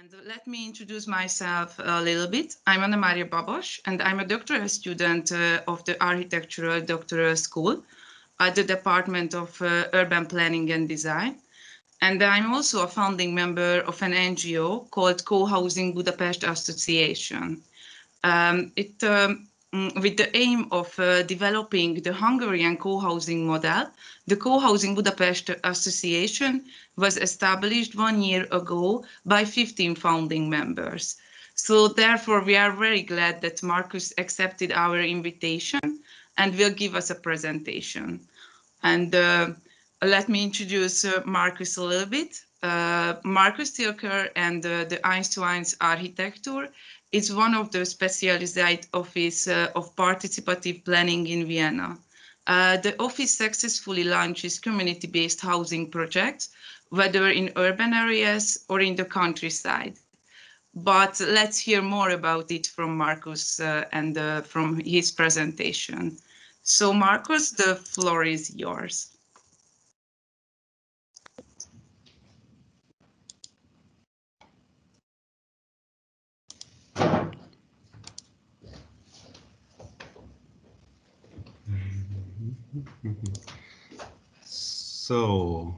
And let me introduce myself a little bit. I'm Annamária Babos, and I'm a doctoral student of the Architectural Doctoral School at the Department of Urban Planning and Design. And I'm also a founding member of an NGO called CoHousing Budapest Association. With the aim of developing the Hungarian co-housing model, the CoHousing Budapest Association was established 1 year ago by 15 founding members. So therefore, we are very glad that Markus accepted our invitation and will give us a presentation. And let me introduce Markus a little bit. Markus Zilker and the einszueins architektur is one of the specialized office of participative planning in Vienna. The office successfully launches community-based housing projects, whether in urban areas or in the countryside. But let's hear more about it from Markus and from his presentation. So Markus, the floor is yours. So,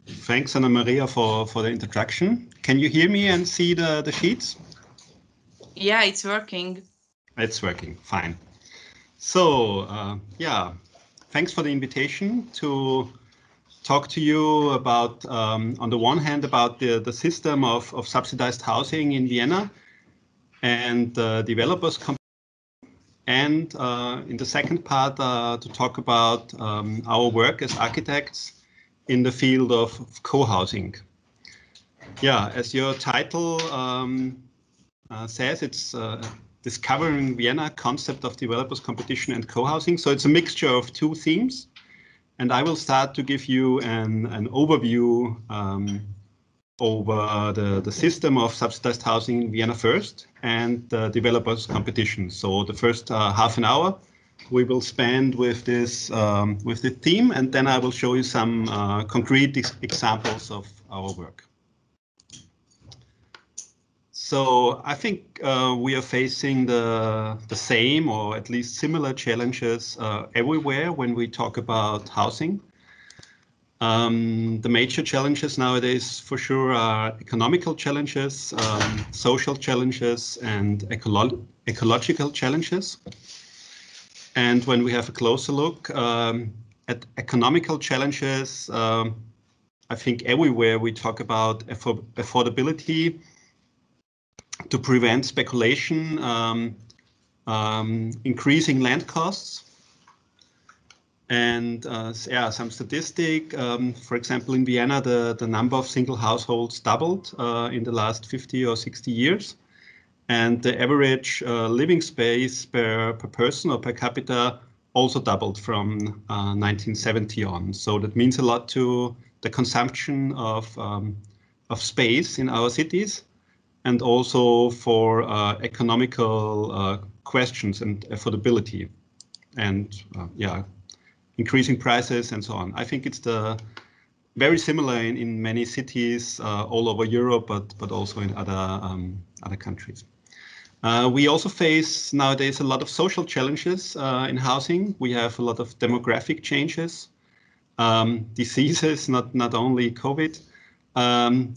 thanks Annamária for the introduction. Can you hear me and see the sheets? Yeah, it's working. It's working, fine. So, yeah, thanks for the invitation to talk to you about, on the one hand, about the system of subsidized housing in Vienna and developers. And in the second part, to talk about our work as architects in the field of co-housing. Yeah, as your title says, it's Discovering Vienna, Concept of Developers Competition and Co-housing. So it's a mixture of two themes. And I will start to give you an overview over the system of subsidized housing in Vienna first and the developers competition. So the first half an hour we will spend with this with the theme, and then I will show you some concrete examples of our work. So I think we are facing the same or at least similar challenges everywhere when we talk about housing. The major challenges nowadays for sure are economical challenges, social challenges, and ecological challenges. And when we have a closer look at economical challenges, I think everywhere we talk about affordability to prevent speculation, increasing land costs. And yeah, some statistic, for example, in Vienna, the number of single households doubled in the last 50 or 60 years. And the average living space per person or per capita also doubled from 1970 on. So that means a lot to the consumption of space in our cities, and also for economical questions and affordability. And yeah, increasing prices and so on. I think it's very similar in many cities all over Europe, but also in other countries. We also face nowadays a lot of social challenges in housing. We have a lot of demographic changes, diseases, not only COVID,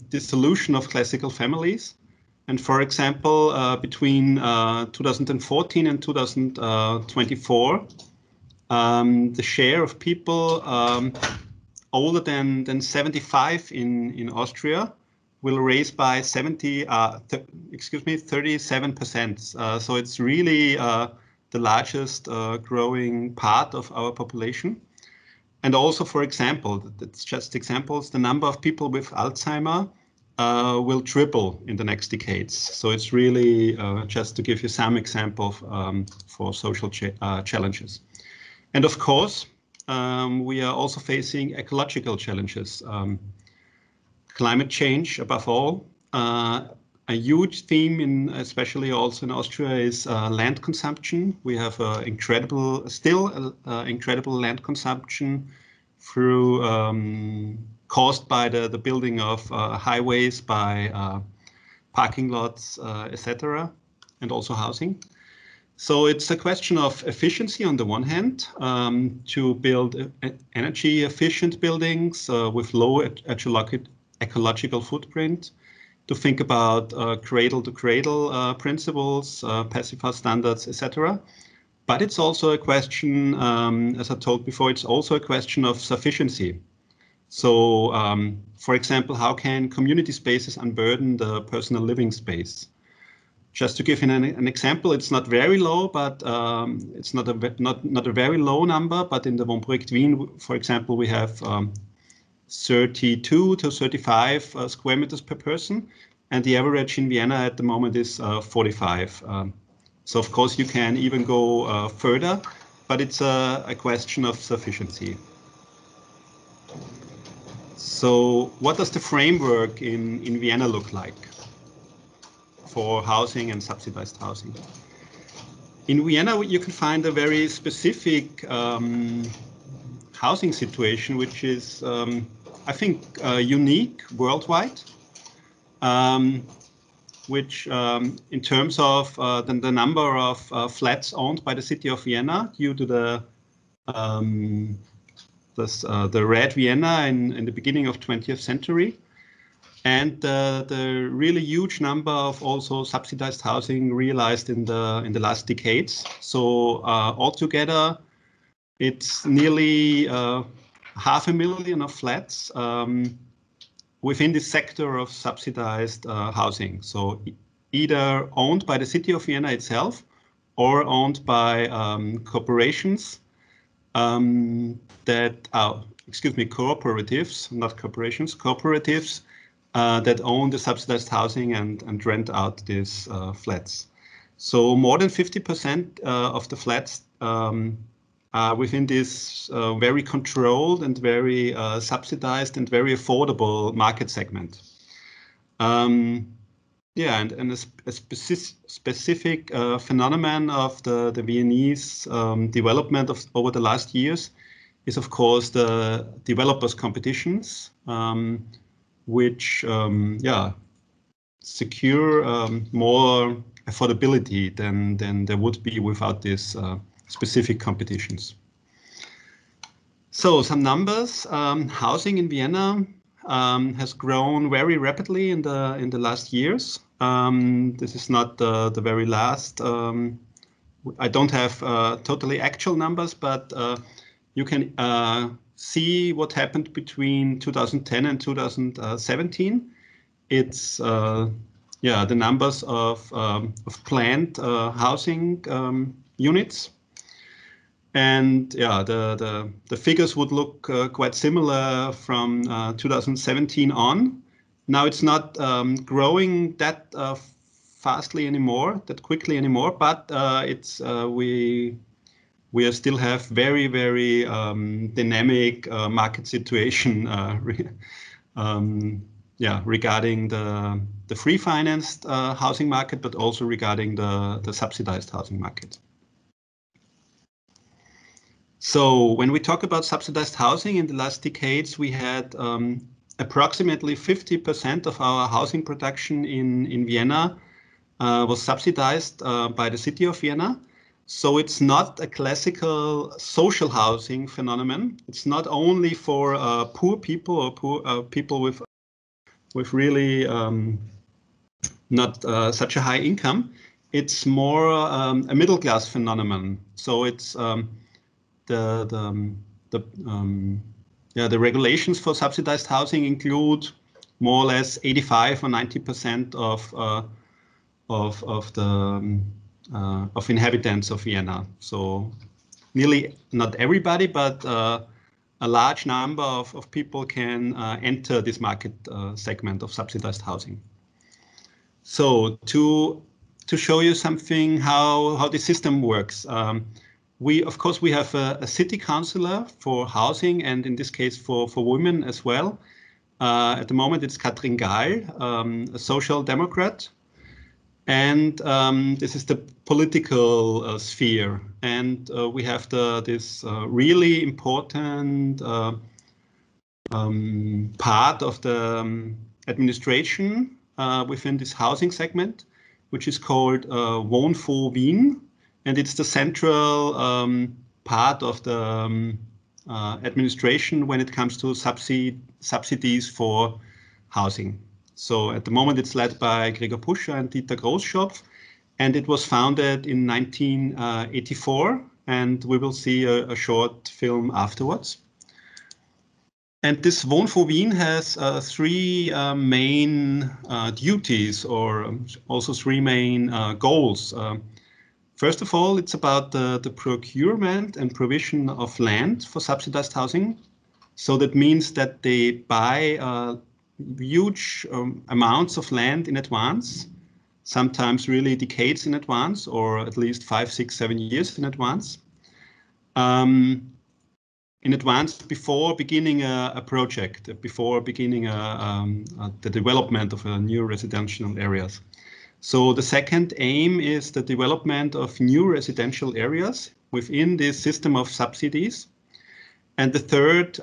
dissolution of classical families. And for example, between 2014 and 2024, the share of people older than 75 in Austria will raise by 37%. So it's really the largest growing part of our population. And also, for example, that's just examples, the number of people with Alzheimer will triple in the next decades. So it's really just to give you some example for social challenges. And of course, we are also facing ecological challenges. Climate change, above all. A huge theme, especially also in Austria, is land consumption. We have still incredible land consumption caused by the building of highways, by parking lots, etc., and also housing. So it's a question of efficiency on the one hand, to build energy efficient buildings with low ecological footprint, to think about cradle-to-cradle principles, passive house standards, etc. But it's also a question, as I told before, it's also a question of sufficiency. So, for example, how can community spaces unburden the personal living space? Just to give an example, it's not very low, but it's not a very low number. But in the Wohnprojekt Wien, for example, we have 32 to 35 square meters per person, and the average in Vienna at the moment is 45. So of course you can even go further, but it's a question of sufficiency. So what does the framework in Vienna look like for housing and subsidized housing? In Vienna, you can find a very specific housing situation, which is, I think, unique worldwide, which in terms of the number of flats owned by the city of Vienna due to the Red Vienna in the beginning of 20th century, and the really huge number of also subsidized housing realized in the last decades. So altogether, it's nearly 500,000 of flats within the sector of subsidized housing. So either owned by the city of Vienna itself or owned by corporations cooperatives, not corporations, cooperatives that own the subsidized housing and rent out these flats. So more than 50% of the flats are within this very controlled and very subsidized and very affordable market segment. Yeah, and a specific phenomenon of the Viennese development over the last years is, of course, the developers' competitions, which secure more affordability than there would be without these specific competitions. So some numbers. Housing in Vienna has grown very rapidly in the last years. This is not the very last. I don't have totally actual numbers, but you can see what happened between 2010 and 2017. It's the numbers of planned housing units. And yeah, the figures would look quite similar from 2017 on. Now it's not growing that fastly anymore, that quickly anymore, but it's we still have very dynamic market situation regarding the free financed housing market, but also regarding the subsidized housing market. So when we talk about subsidized housing in the last decades, we had approximately 50% of our housing production in Vienna was subsidized by the city of Vienna. So it's not a classical social housing phenomenon. It's not only for poor people or poor people with really not such a high income. It's more a middle class phenomenon. So it's the regulations for subsidized housing include more or less 85 or 90% of inhabitants of Vienna. So nearly not everybody, but a large number of people can enter this market segment of subsidized housing. So to show you something how the system works. Of course, we have a city councillor for housing, and in this case for women as well. At the moment, it's Katrin Gahl, a social democrat. And this is the political sphere. And we have this really important part of the administration within this housing segment, which is called Wohn voor Wien, and it's the central part of the administration when it comes to subsidies for housing. So at the moment it's led by Gregor Puscher and Dieter Großschopf, and it was founded in 1984, and we will see a short film afterwards. And this Wohn voor Wien has three main duties, or also three main goals. First of all, it's about the procurement and provision of land for subsidized housing. So that means that they buy huge amounts of land in advance, sometimes really decades in advance, or at least 5, 6, 7 years in advance. In advance before beginning a project, before beginning the development of new residential areas. So the second aim is the development of new residential areas within this system of subsidies. And the third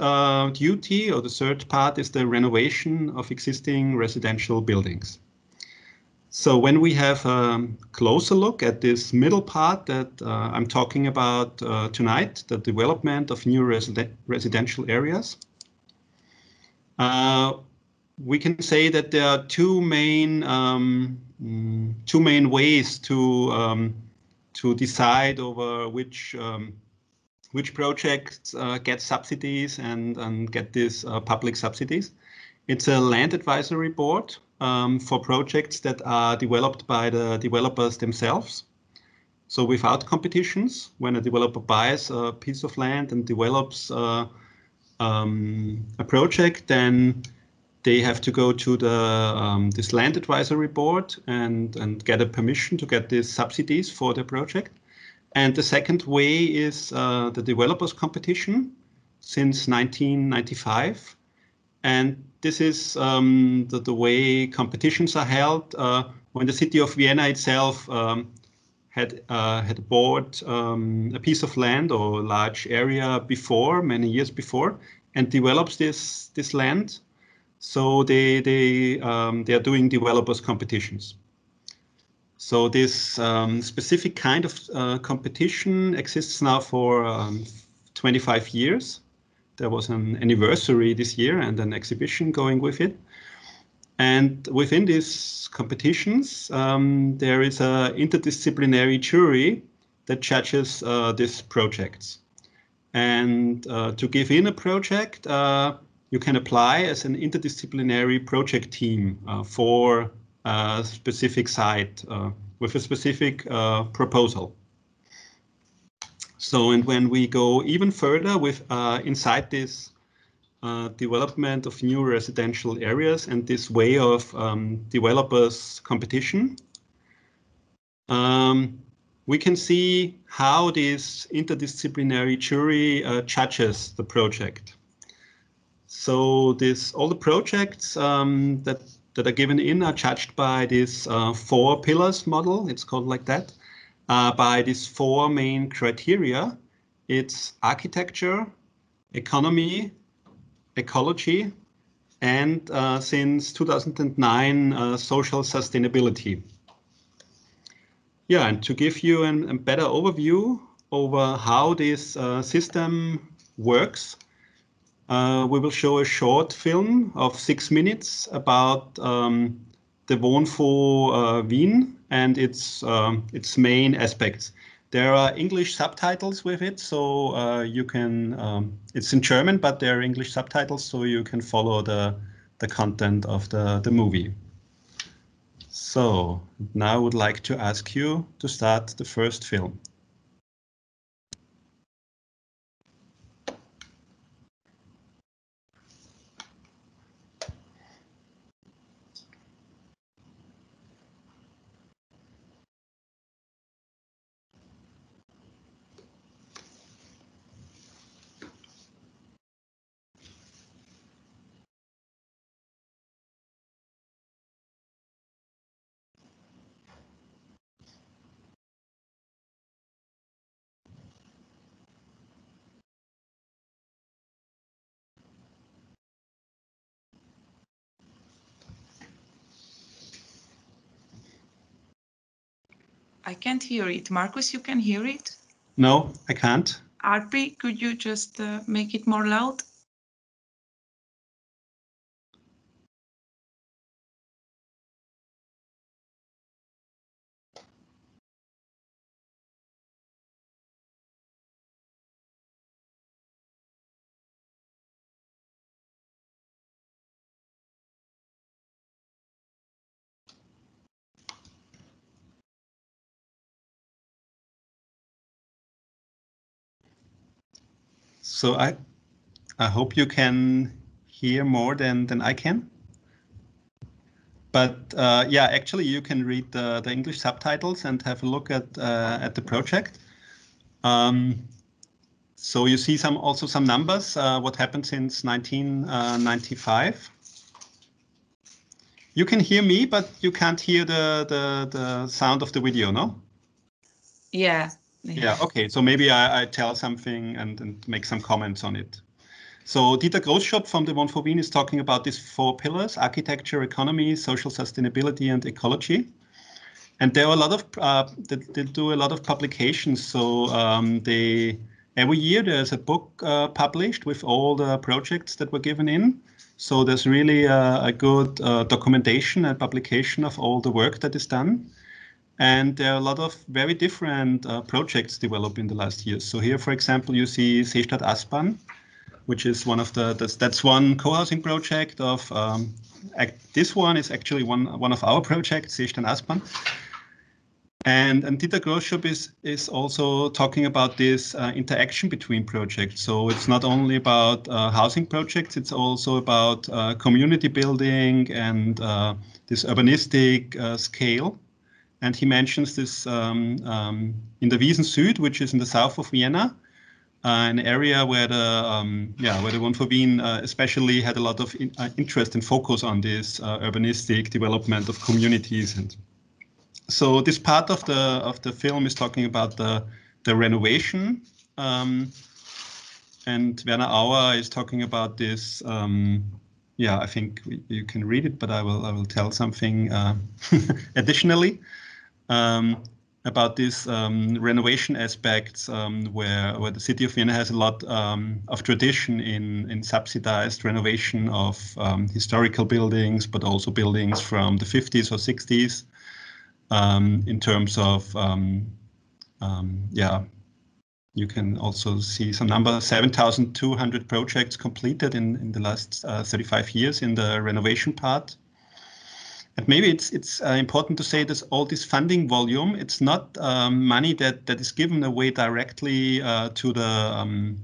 duty, or the third part, is the renovation of existing residential buildings. So when we have a closer look at this middle part that I'm talking about tonight, the development of new residential areas, we can say that there are two main ways to decide over which projects get subsidies and get these public subsidies. It's a land advisory board for projects that are developed by the developers themselves. So without competitions, when a developer buys a piece of land and develops a project, then they have to go to the this land advisory board and get a permission to get these subsidies for the project. And the second way is the developers competition since 1995. And this is the way competitions are held when the city of Vienna itself had bought a piece of land or a large area before, many years before, and develops this land. So they are doing developers competitions. So this specific kind of competition exists now for 25 years. There was an anniversary this year and an exhibition going with it. And within these competitions, there is an interdisciplinary jury that judges these projects. And to give in a project, you can apply as an interdisciplinary project team for a specific site with a specific proposal. So, and when we go even further with inside this development of new residential areas and this way of developers competition, we can see how this interdisciplinary jury judges the project. So all the projects that are given in are judged by this 4 pillars model, it's called like that, by these 4 main criteria. It's architecture, economy, ecology, and since 2009, social sustainability. Yeah, and to give you a better overview over how this system works, we will show a short film of 6 minutes about the Wohn voor Wien and its main aspects. There are English subtitles with it, so you can, it's in German, but there are English subtitles, so you can follow the content of the movie. So now I would like to ask you to start the first film. I can't hear it. Markus, you can hear it? No, I can't. RP, could you just make it more loud? So I hope you can hear more than I can. But yeah, actually, you can read the English subtitles and have a look at the project. So you see also some numbers, what happened since 1995. You can hear me, but you can't hear the sound of the video, no? Yeah. Yeah, okay. So maybe I tell something and make some comments on it. So Dieter Großschop from the One for Wien is talking about these 4 pillars: architecture, economy, social sustainability, and ecology. And there are a lot of, they do a lot of publications. So every year there's a book published with all the projects that were given in. So there's really a good documentation and publication of all the work that is done. And there are a lot of very different projects developed in the last years. So here, for example, you see Seestadt Aspern, which is one of that's one co-housing project of, this one is actually one of our projects, Seestadt Aspern. And Dieter Großschop is also talking about this interaction between projects. So it's not only about housing projects, it's also about community building and this urbanistic scale. And he mentions this in the Wiesen Süd, which is in the south of Vienna, an area where the One for Wien especially had a lot of interest and focus on this urbanistic development of communities. And so this part of the film is talking about the renovation, and Werner Auer is talking about this. Yeah, I think you can read it, but I will tell something additionally about these renovation aspects, where the city of Vienna has a lot of tradition in subsidized renovation of historical buildings, but also buildings from the 50s or 60s. In terms of, yeah, you can also see some number, 7,200 projects completed in the last 35 years in the renovation part. And maybe it's important to say that all this funding volume, it's not money that is given away directly to the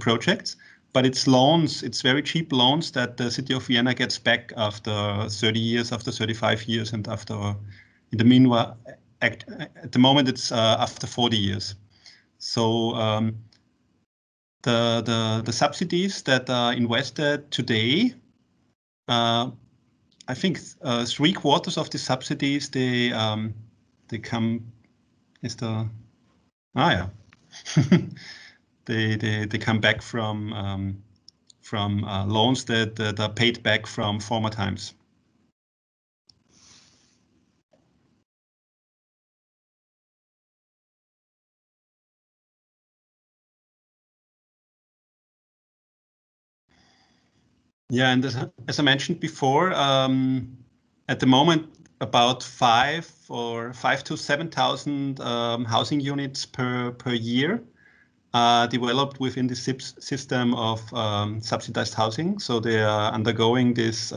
projects, but it's loans. It's very cheap loans that the city of Vienna gets back after 30 years, after 35 years, and after. In the meanwhile, at the moment, it's after 40 years. So the subsidies that are invested today, I think 3/4 of the subsidies they come they come back from loans that are paid back from former times. Yeah, and as I mentioned before, at the moment, about 5,000 to 7,000 housing units per year are developed within the system of subsidized housing. So they are undergoing this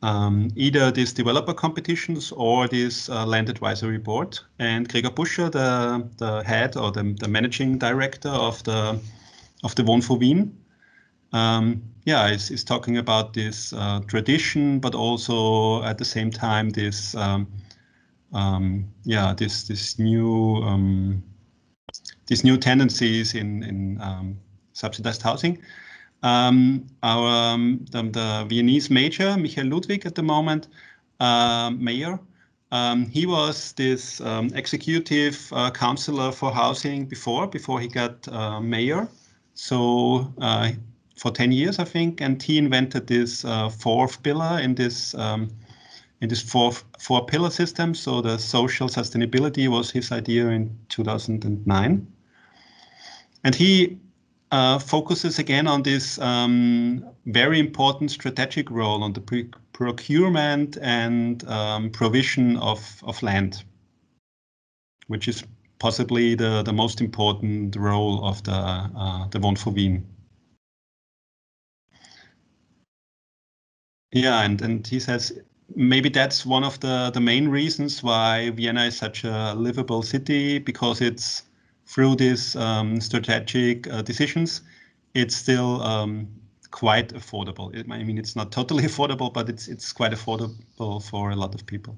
either these developer competitions or this land advisory board. And Gregor Buscher, the head or the managing director of the One for Wien, yeah, is talking about this tradition, but also at the same time this yeah, this new tendencies in subsidized housing. The Viennese mayor, Michael Ludwig, at the moment, mayor, he was this executive councillor for housing before he got mayor. So for 10 years, I think, and he invented this 4th pillar in this in this four pillar system. So the social sustainability was his idea in 2009. And he focuses again on this very important strategic role on the procurement and provision of land, which is possibly the most important role of the Wohnen für Wien. Yeah, and he says maybe that's one of the main reasons why Vienna is such a livable city, because it's through these strategic decisions, it's still quite affordable. I mean, it's not totally affordable, but it's quite affordable for a lot of people.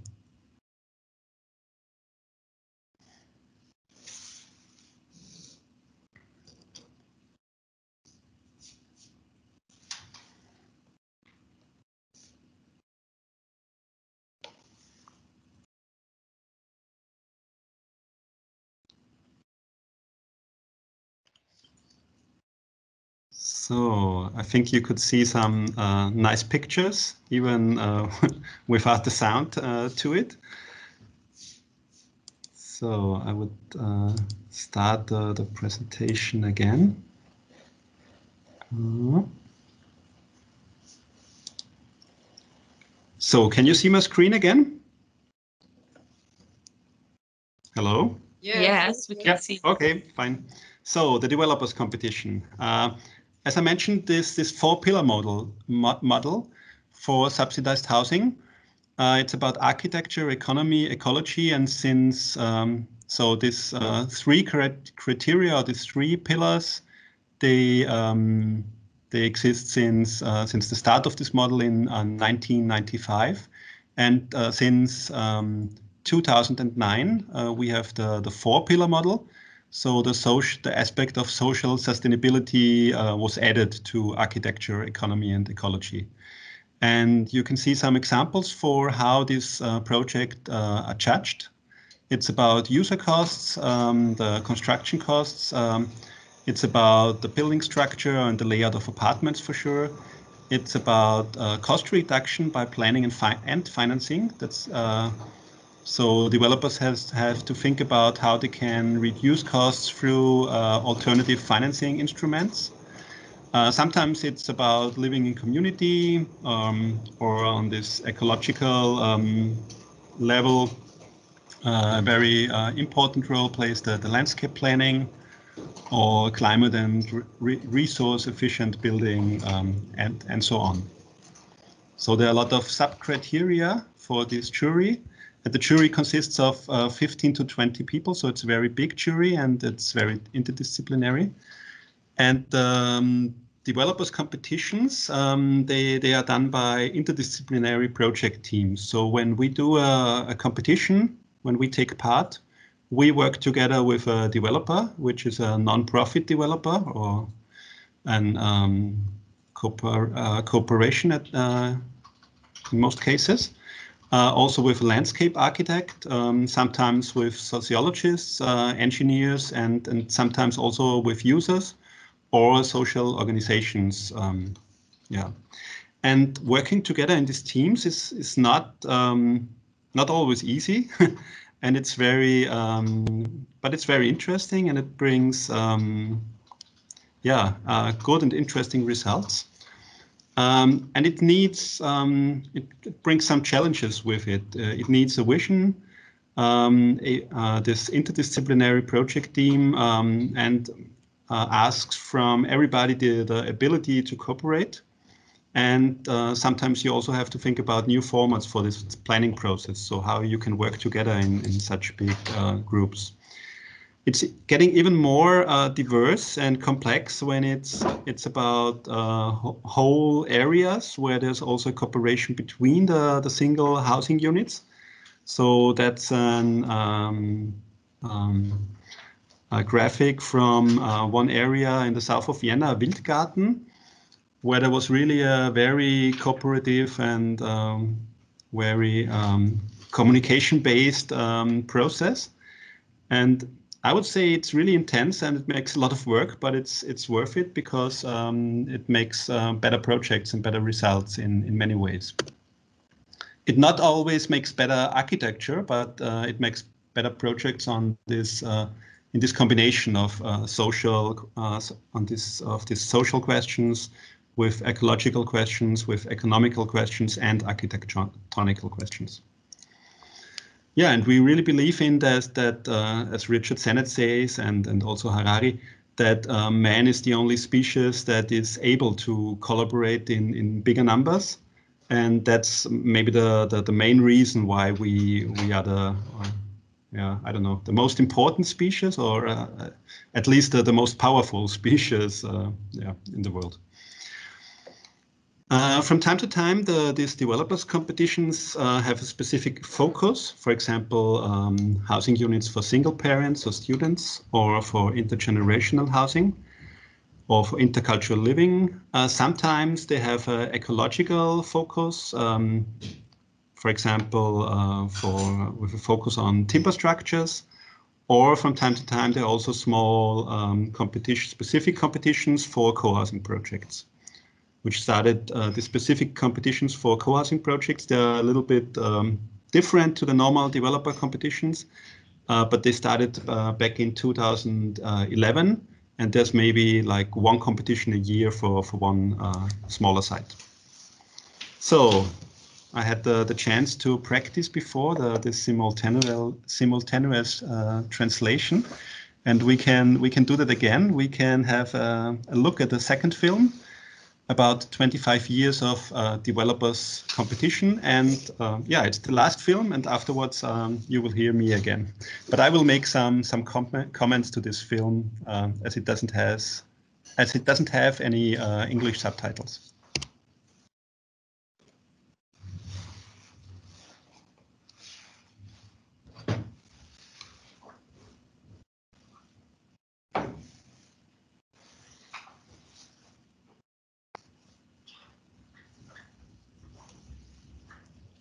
So I think you could see some nice pictures, even without the sound to it. So I would start the presentation again. So can you see my screen again? Hello? Yes, we can see. Okay, fine. So the developers competition. As I mentioned, this four-pillar model for subsidized housing. It's about architecture, economy, ecology, and since so this three criteria, or these three pillars, they exist since the start of this model in 1995, and since 2009 we have the four-pillar model. So the aspect of social sustainability was added to architecture, economy, and ecology. And you can see some examples for how this project are judged. It's about user costs, the construction costs. It's about the building structure and the layout of apartments for sure. It's about cost reduction by planning and financing. That's so developers have to think about how they can reduce costs through alternative financing instruments. Sometimes it's about living in community or on this ecological level. A very important role plays the landscape planning or climate and resource efficient building and so on. So there are a lot of sub-criteria for this jury. The jury consists of 15 to 20 people, so it's a very big jury and it's very interdisciplinary. And developers competitions, they are done by interdisciplinary project teams. So when we do a competition, when we take part, we work together with a developer, which is a non-profit developer or an cooperation in most cases. Also with a landscape architect, sometimes with sociologists, engineers, and sometimes also with users or social organizations. Yeah, and working together in these teams is not always easy, and it's very but it's very interesting, and it brings good and interesting results. And it needs it brings some challenges with it. It needs a vision, this interdisciplinary project team, and asks from everybody the ability to cooperate. And sometimes you also have to think about new formats for this planning process. So how you can work together in such big groups. It's getting even more diverse and complex when it's about whole areas where there's also cooperation between the single housing units. So that's a graphic from one area in the south of Vienna, Wildgarten, where there was really a very cooperative and very communication-based process. And I would say it's really intense and it makes a lot of work, but it's worth it because it makes better projects and better results in many ways. it not always makes better architecture, but it makes better projects on this in this combination of these social questions, with ecological questions, with economical questions, and architectonical questions. Yeah, and we really believe in that as Richard Sennett says, and also Harari, that man is the only species that is able to collaborate in bigger numbers. And that's maybe the main reason why we are the, I don't know, the most important species, or at least the most powerful species in the world. From time to time, these developers competitions have a specific focus. For example, housing units for single parents or students, or for intergenerational housing, or for intercultural living. Sometimes they have an ecological focus. For example, with a focus on timber structures, or from time to time there are also small specific competitions for co-housing projects, which started the specific competitions for co-housing projects. They're a little bit different to the normal developer competitions, but they started back in 2011, and there's maybe like one competition a year for one smaller site. So I had the chance to practice before the simultaneous translation, and we can do that again. We can have a look at the second film about 25 years of developers competition, and yeah, it's the last film, and afterwards you will hear me again. But I will make some comments to this film as it doesn't have any English subtitles.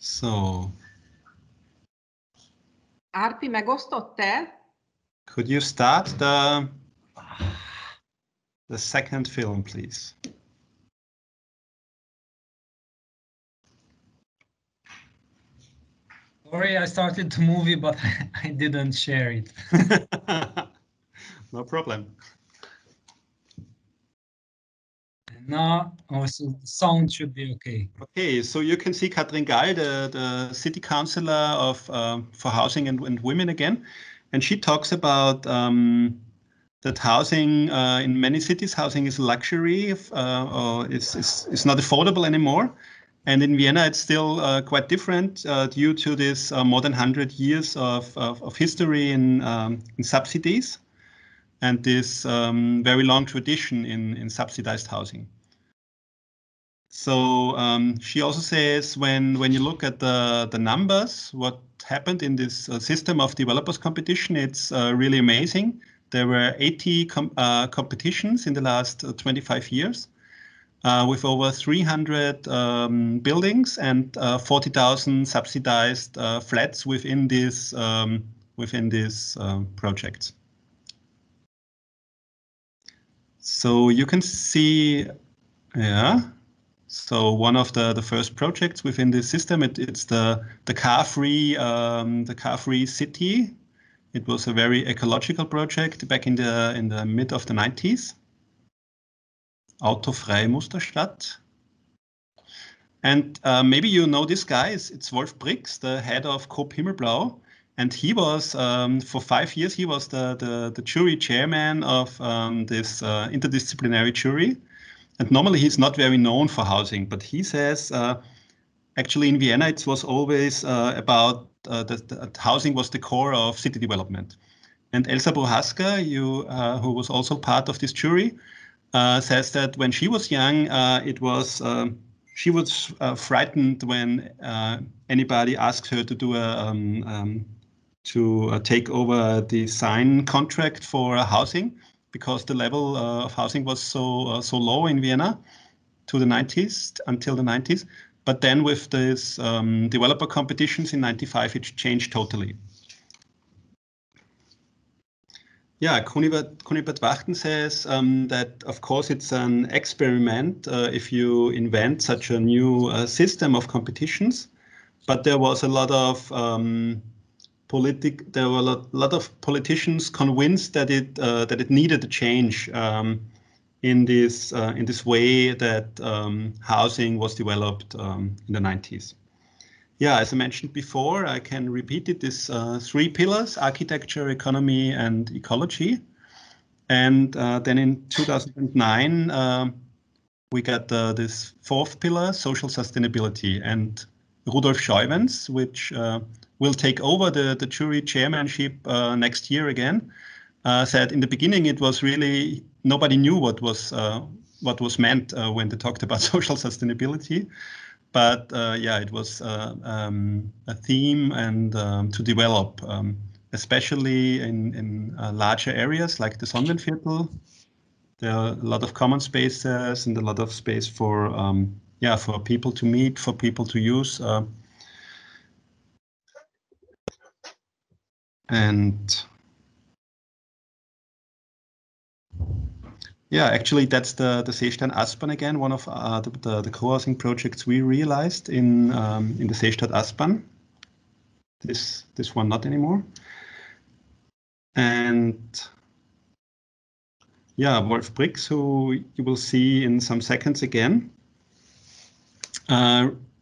So, Arpi, megosztott-e? Could you start the second film, please? Sorry, I started the movie, but I didn't share it. No problem. Now, also sound should be okay. Okay, so you can see Katrin Gall, the city councillor of for housing and women again, and she talks about that housing in many cities, housing is a luxury, or it's not affordable anymore. And in Vienna, it's still quite different due to this more than 100 years of history in subsidies, and this very long tradition in subsidized housing. So she also says when you look at the numbers, what happened in this system of developers competition, it's really amazing. There were 80 competitions in the last 25 years with over 300 buildings and 40,000 subsidized flats within this projects. So you can see, yeah. So one of the first projects within this system, it's the car-free city. It was a very ecological project back in the mid of the 90s. Autofreie Musterstadt. And maybe you know this guy. It's Wolf Brix, the head of Coop Himmelblau, and he was for 5 years he was the jury chairman of this interdisciplinary jury. And normally he's not very known for housing, but he says actually in Vienna it was always about that housing was the core of city development. And Elsa Prohaska, who was also part of this jury, says that when she was young, she was frightened when anybody asked her to do take over a design contract for housing, because the level of housing was so low in Vienna until the 90s. But then with this developer competitions in 95, it changed totally. Yeah, Kunibert Wachten says that of course it's an experiment if you invent such a new system of competitions, but there was a lot of there were a lot of politicians convinced that it needed a change in this way that housing was developed in the 90s. Yeah, as I mentioned before, I can repeat it, these 3 pillars: architecture, economy, and ecology. And then in 2009, we got this 4th pillar, social sustainability. And Rudolf Scheuwens, which will take over the jury chairmanship next year again, said in the beginning it was really, nobody knew what was meant when they talked about social sustainability. But yeah, it was a theme and to develop, especially in larger areas like the Sonnenviertel. There are a lot of common spaces and a lot of space for yeah, for people to meet, for people to use. And yeah, actually, that's the Seestadt Aspern again, one of the co-housing projects we realized in the Seestadt Aspern. This one not anymore. And yeah, Wolf Brix, who you will see in some seconds again,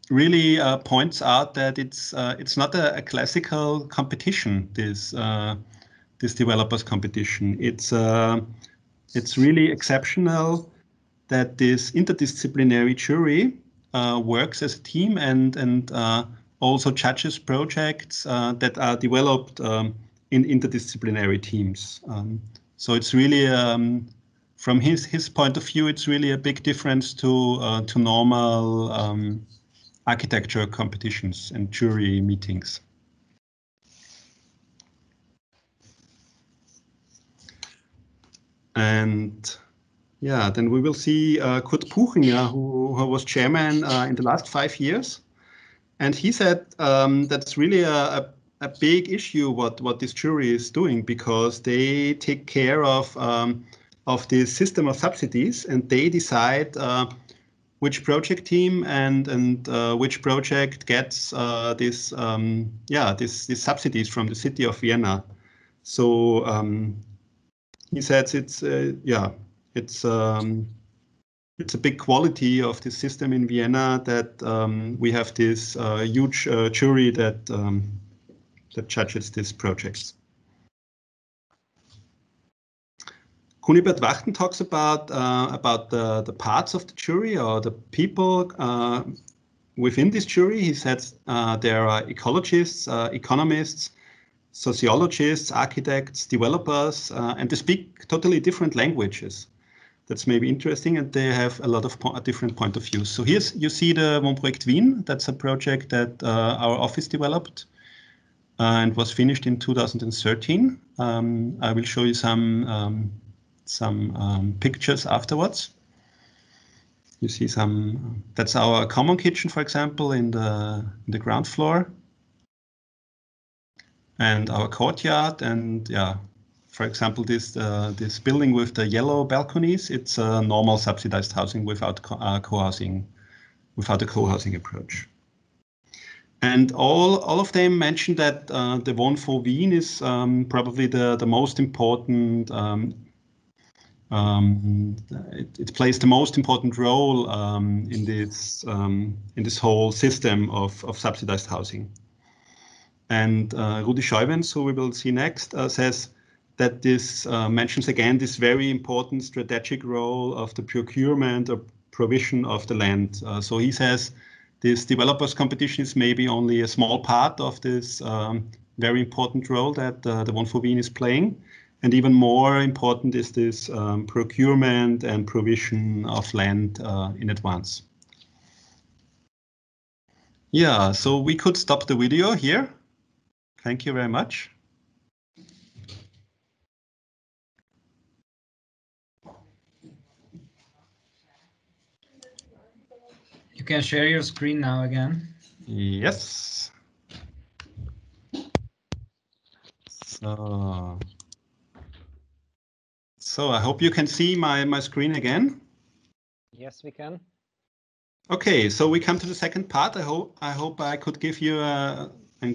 really points out that it's not a classical competition. This developers competition. It's really exceptional that this interdisciplinary jury works as a team and also judges projects that are developed in interdisciplinary teams. So it's really, from his point of view, it's really a big difference to normal architecture competitions and jury meetings. And yeah, then we will see Kurt Puchinger, who was chairman in the last 5 years. And he said that's really a big issue what this jury is doing, because they take care of this system of subsidies, and they decide which project team and which project gets these subsidies from the city of Vienna. So he says it's it's a big quality of the system in Vienna that we have this huge jury that judges these projects. Kunibert Wachten talks about the parts of the jury, or the people within this jury. He says there are ecologists, economists, sociologists, architects, developers, and they speak totally different languages. That's maybe interesting, and they have a lot of different point of views. So here's, you see the Wohnprojekt Wien. That's a project that our office developed and was finished in 2013. I will show you some pictures afterwards. You see some, that's our common kitchen, for example, in the ground floor, and our courtyard, and yeah, for example, this building with the yellow balconies, it's a normal subsidized housing without co-housing, without a co-housing approach. And all of them mentioned that the Wohn for Wien is probably the most important. It plays the most important role in this whole system of subsidized housing. And Rudi Scheuwens, who we will see next, says that this mentions again this very important strategic role of the procurement or provision of the land. So he says this developers competition is maybe only a small part of this very important role that the Wohn for Wien is playing. And even more important is this procurement and provision of land in advance. Yeah, so we could stop the video here. Thank you very much. You can share your screen now again. Yes. So I hope you can see my screen again. Yes, we can. Okay, so we come to the second part. I hope I could give you a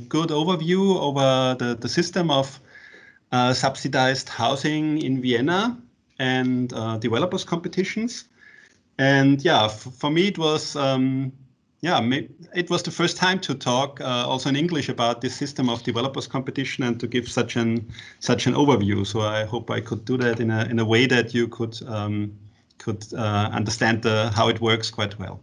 good overview over the system of subsidized housing in Vienna and developers competitions. And yeah, for me it was it was the first time to talk also in English about this system of developers competition and to give such an overview. So I hope I could do that in a way that you could understand how it works quite well.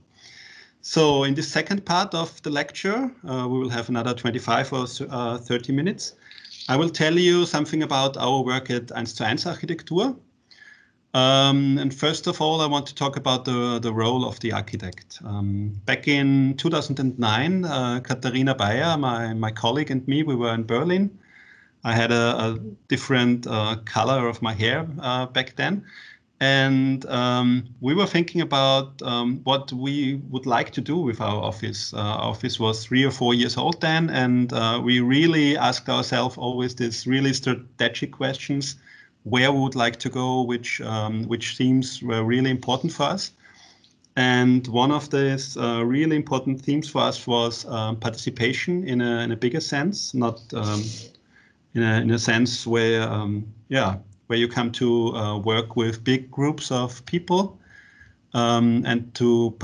So in this second part of the lecture, we will have another 25 or 30 minutes. I will tell you something about our work at einszueins architektur. And first of all, I want to talk about the role of the architect. Back in 2009, Katharina Bayer, my colleague, and me, we were in Berlin. I had a different color of my hair back then. And we were thinking about what we would like to do with our office. Our office was 3 or 4 years old then, and we really asked ourselves always these really strategic questions: where we would like to go, which themes were really important for us. And one of these really important themes for us was participation in a bigger sense, not in a sense where where you come to work with big groups of people and to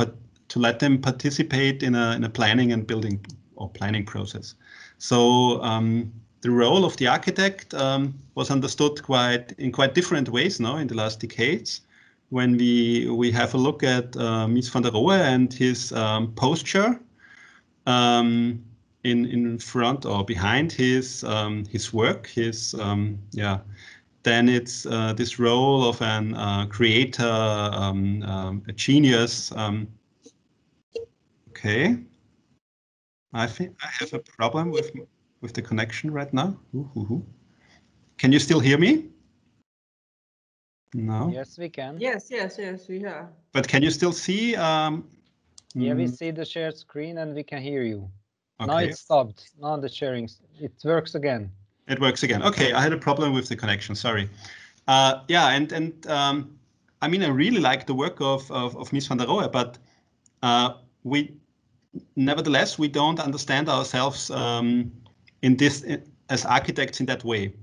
let them participate in a planning and building or planning process. So the role of the architect was understood in quite different ways now in the last decades. When we have a look at Mies van der Rohe and his posture in front or behind his work, then it's this role of an creator, a genius. Okay, I think I have a problem with the connection right now. Can you still hear me? No. Yes, we can. Yes, we have. But can you still see? Yeah, we see the shared screen and we can hear you. Okay. Now it's stopped. Now the sharing, it works again. It works again. Okay, I had a problem with the connection. Sorry. Yeah, and I mean, I really like the work of Mies van der Rohe, but nevertheless, we don't understand ourselves as architects in that way.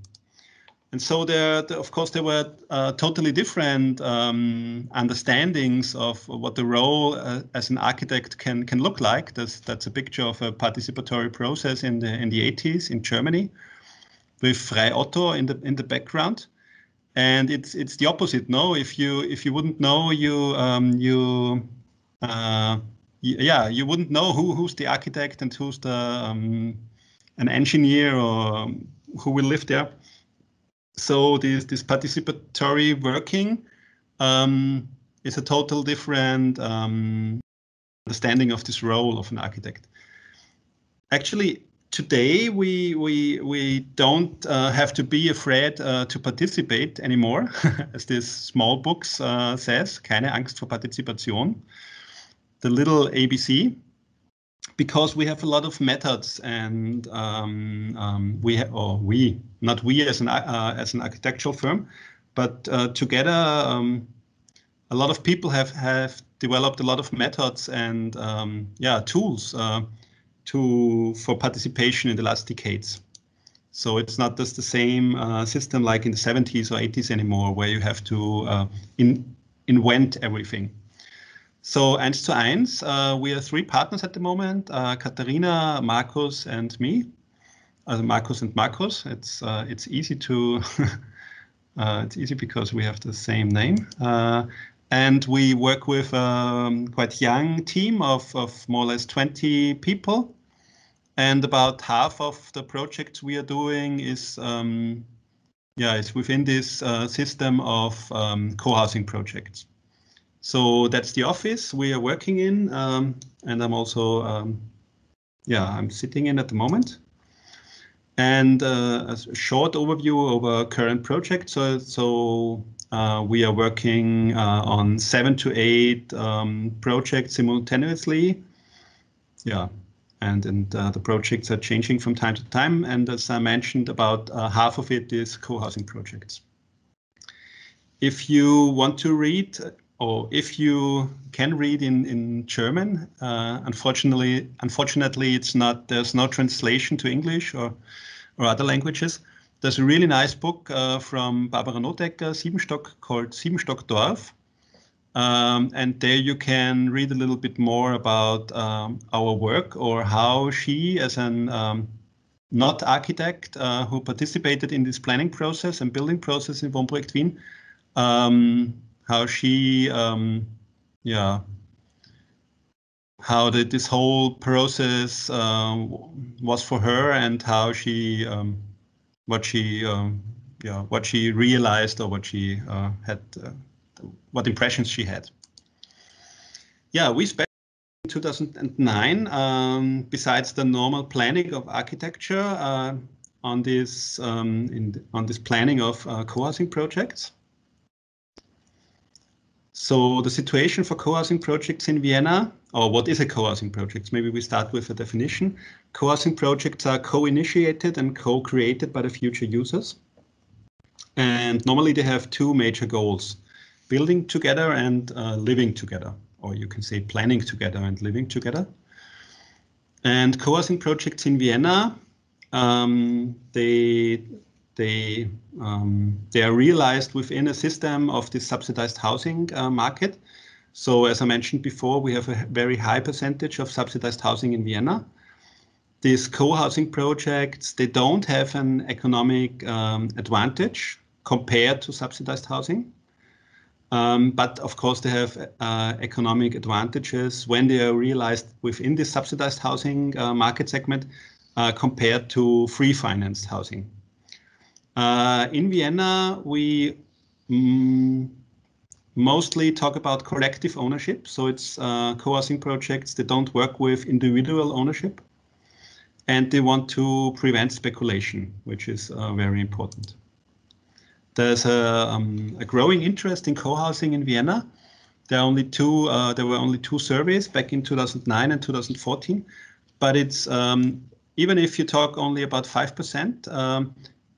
And so of course, there were totally different understandings of what the role as an architect can look like. That's a picture of a participatory process in the 80s in Germany, with Frei Otto in the background. And it's the opposite. No, if you wouldn't know, you wouldn't know who's the architect and who's an engineer or who will live there. So this participatory working is a total different understanding of this role of an architect. Actually, today we don't have to be afraid to participate anymore, as this small book says, keine Angst vor Partizipation, the little ABC, because we have a lot of methods, and not we as an architectural firm, but together a lot of people have developed a lot of methods and tools for participation in the last decades. So it's not just the same system like in the 70s or 80s anymore, where you have to invent everything. So einszueins, we are 3 partners at the moment: Katharina, Markus, and me. Markus and Markus. It's easy to it's easy because we have the same name. And we work with a quite young team of more or less 20 people. And about half of the projects we are doing is within this system of co-housing projects. So that's the office we are working in, and I'm also, I'm sitting in at the moment. And a short overview of our current project. So we are working on 7 to 8 projects simultaneously. Yeah, and the projects are changing from time to time. And as I mentioned, about half of it is co-housing projects. If you want to read or if you can read in German, unfortunately, it's not. There's no translation to English or other languages. There's a really nice book from Barbara Notecker, Siebenstock, called Siebenstock-Dorf. And there you can read a little bit more about our work, or how she, as an not architect who participated in this planning process and building process in Wohnprojekt Wien, how she, how this whole process was for her, and how she, what she realized, or what she had, what impressions she had. Yeah, we spent in 2009, besides the normal planning of architecture, on this planning of co-housing projects. So the situation for co-housing projects in Vienna, or what is a co-housing project? Maybe we start with a definition. Co-housing projects are co-initiated and co-created by the future users. And normally they have two major goals: building together and living together, or you can say planning together and living together. And co-housing projects in Vienna, they are realized within a system of this subsidized housing market. So as I mentioned before, we have a very high percentage of subsidized housing in Vienna. These co-housing projects, they don't have an economic advantage compared to subsidized housing. But of course, they have economic advantages when they are realized within the subsidized housing market segment compared to free financed housing. In Vienna, we mostly talk about collective ownership. So it's co-housing projects that don't work with individual ownership. And they want to prevent speculation, which is very important. There's a growing interest in co-housing in Vienna. There were only two surveys back in 2009 and 2014. But it's even if you talk only about 5%,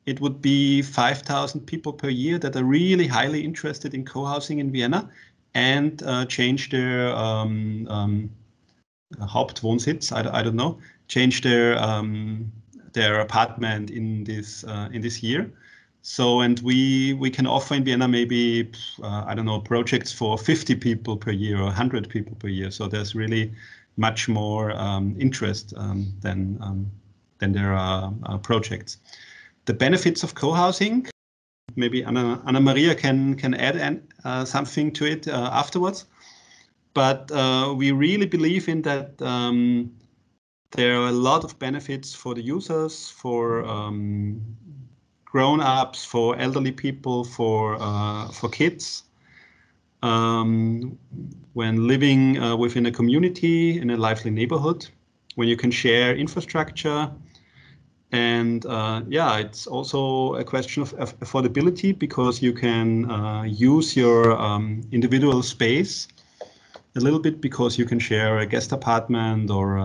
it would be 5,000 people per year that are really highly interested in co-housing in Vienna and change their Hauptwohnsitz, I don't know, change their apartment in this year. So, and we can offer in Vienna maybe, I don't know, projects for 50 people per year or 100 people per year. So there's really much more interest than there are projects. The benefits of co-housing, maybe Annamária can add something to it afterwards. But we really believe in that there are a lot of benefits for the users, for grown-ups, for elderly people, for kids. When living within a community, in a lively neighborhood, when you can share infrastructure. And yeah, it's also a question of affordability, because you can use your individual space a little bit, because you can share a guest apartment or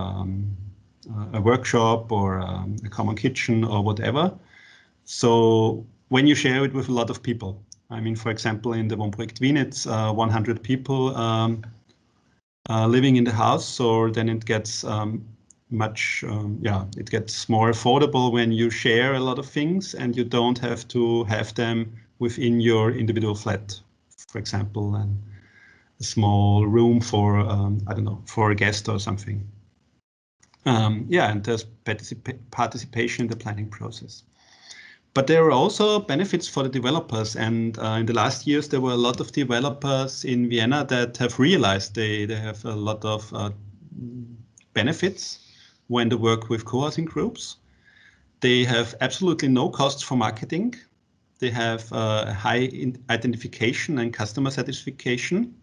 a workshop or a common kitchen or whatever. So when you share it with a lot of people, I mean, for example, in the Wohnprojekt Wien, it's 100 people living in the house. So then it gets it gets more affordable when you share a lot of things and you don't have to have them within your individual flat, for example, and a small room for, I don't know, for a guest or something. Yeah, and there's participation in the planning process. But there are also benefits for the developers. And in the last years, there were a lot of developers in Vienna that have realized they have a lot of benefits when they work with co-housing groups. They have absolutely no costs for marketing. They have high identification and customer satisfaction.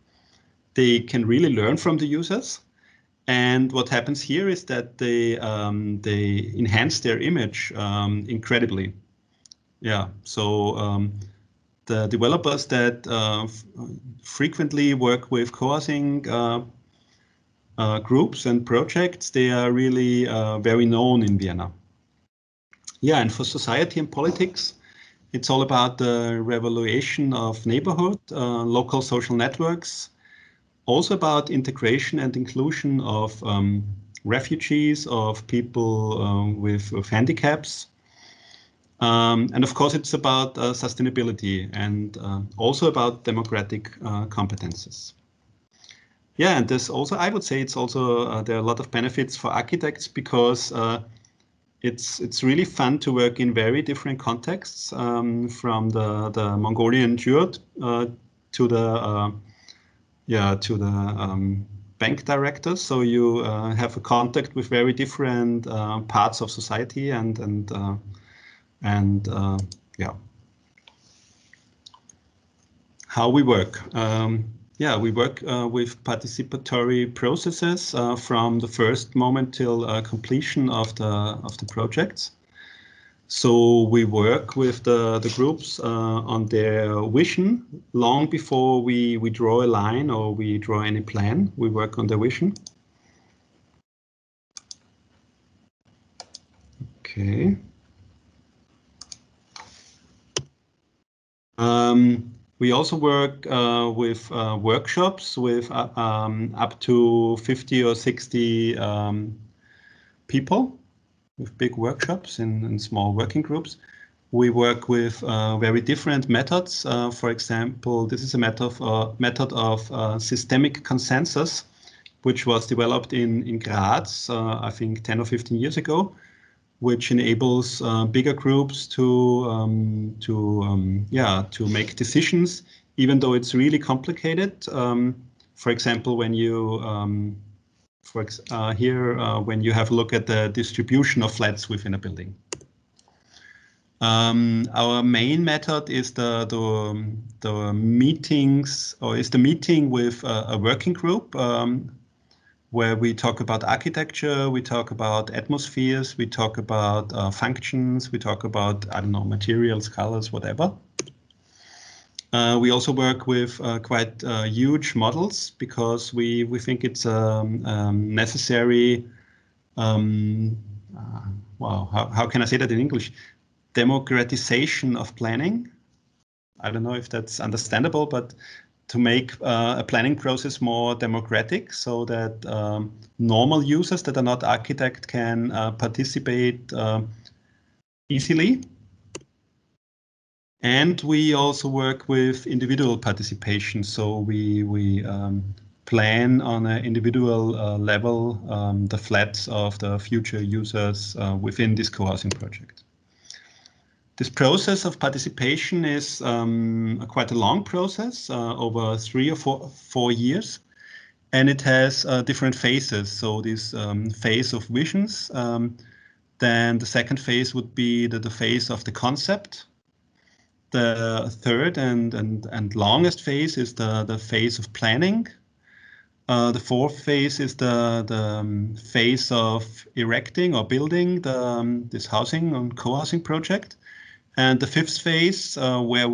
They can really learn from the users. And what happens here is that they enhance their image incredibly. Yeah, so the developers that frequently work with co-housing groups and projects, they are really very known in Vienna. Yeah, and for society and politics, It's all about the revaluation of neighborhood, local social networks, also about integration and inclusion of refugees, of people with handicaps. And of course, it's about sustainability and also about democratic competences. Yeah, and this also, I would say, it's also there are a lot of benefits for architects because it's really fun to work in very different contexts, from the Mongolian Jurt to the bank directors. So you have a contact with very different parts of society and yeah. How we work. We work with participatory processes from the first moment till completion of the projects. So we work with the groups on their vision long before we draw a line or we draw any plan. We work on their vision. Okay. We also work with workshops with up to 50 or 60 people, with big workshops in small working groups. We work with very different methods. For example, this is a method of systemic consensus, which was developed in Graz, I think 10 or 15 years ago, which enables bigger groups to make decisions, even though it's really complicated. For example, when you when you have a look at the distribution of flats within a building. Our main method is the meetings, or is the meeting with a working group, where we talk about architecture, we talk about atmospheres, we talk about functions, we talk about, I don't know, materials, colors, whatever. We also work with quite huge models because we think it's necessary, how can I say that in English? Democratization of planning. I don't know if that's understandable, but to make a planning process more democratic so that normal users that are not architect can participate easily. And we also work with individual participation. So we plan on an individual level the flats of the future users within this co-housing project. This process of participation is quite a long process, over 3 or 4 years, and it has different phases. So this phase of visions, then the second phase would be the phase of the concept. The third and longest phase is the phase of planning. The fourth phase is the phase of erecting or building this housing on co-housing project. And the fifth phase, where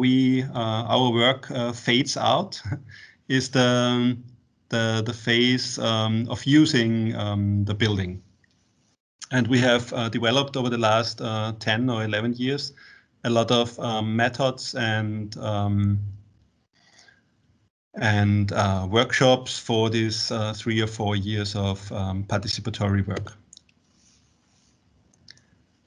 our work fades out, is the phase of using the building. And we have developed over the last 10 or 11 years a lot of methods and workshops for these 3 or 4 years of participatory work.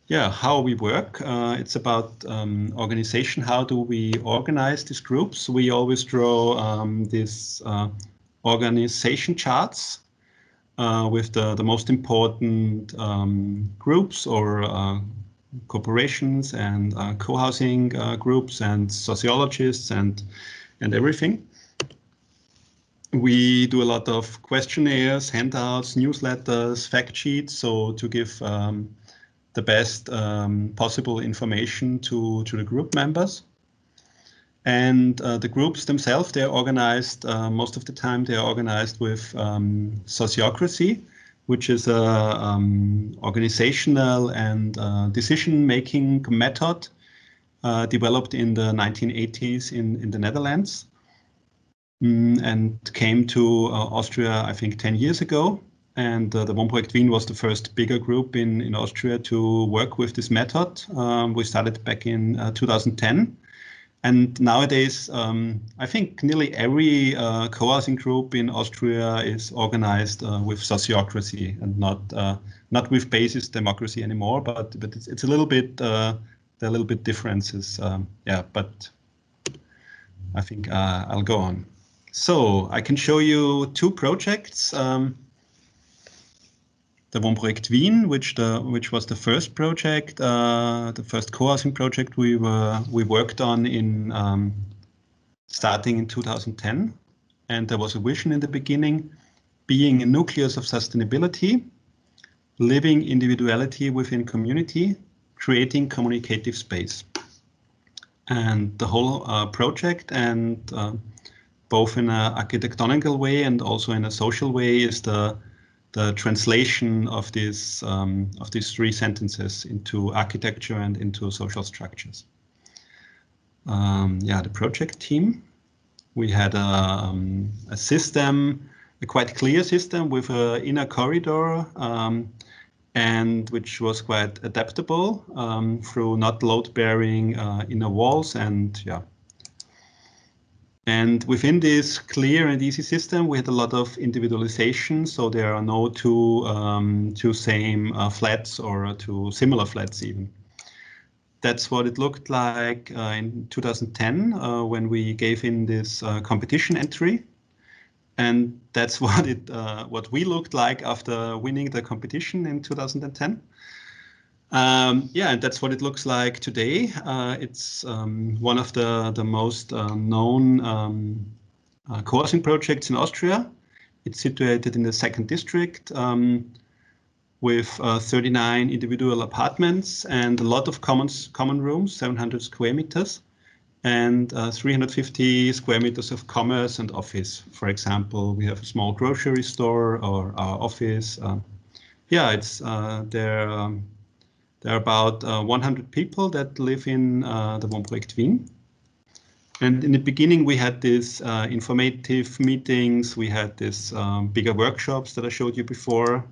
Yeah, how we work. It's about organization. How do we organize these groups? We always draw these organization charts with the most important groups or corporations and co-housing groups and sociologists and everything. We do a lot of questionnaires, handouts, newsletters, fact sheets, so to give the best possible information to the group members. And the groups themselves, they're organized, most of the time they're organized with sociocracy, which is a organizational and decision-making method developed in the 1980s in the Netherlands and came to Austria, I think, 10 years ago. And the Wohnprojekt Wien was the first bigger group in Austria to work with this method. We started back in 2010. And nowadays, I think nearly every co-housing group in Austria is organized with sociocracy and not with basis democracy anymore. But it's a little bit there are a little bit differences. Yeah, but I think I'll go on. So I can show you two projects. The Wohnprojekt Wien, which was the first project, the first co-housing project we worked on in starting in 2010, and there was a vision in the beginning, being a nucleus of sustainability, living individuality within community, creating communicative space, and the whole project, and both in an architectonical way and also in a social way, is the translation of these three sentences into architecture and into social structures. Yeah, the project team. We had a system, a quite clear system with an inner corridor, and which was quite adaptable through not load-bearing inner walls, and yeah. And within this clear and easy system, we had a lot of individualization. So there are no two same flats or two similar flats even. That's what it looked like in 2010 when we gave in this competition entry. And that's what we looked like after winning the competition in 2010. Yeah, and that's what it looks like today. It's one of the most known co-housing projects in Austria. It's situated in the 2nd district with 39 individual apartments and a lot of common rooms, 700 square meters, and 350 square meters of commerce and office. For example, we have a small grocery store or our office. Yeah, it's there are about 100 people that live in the Wohnprojekt Wien. And in the beginning, we had these informative meetings. We had these bigger workshops that I showed you before.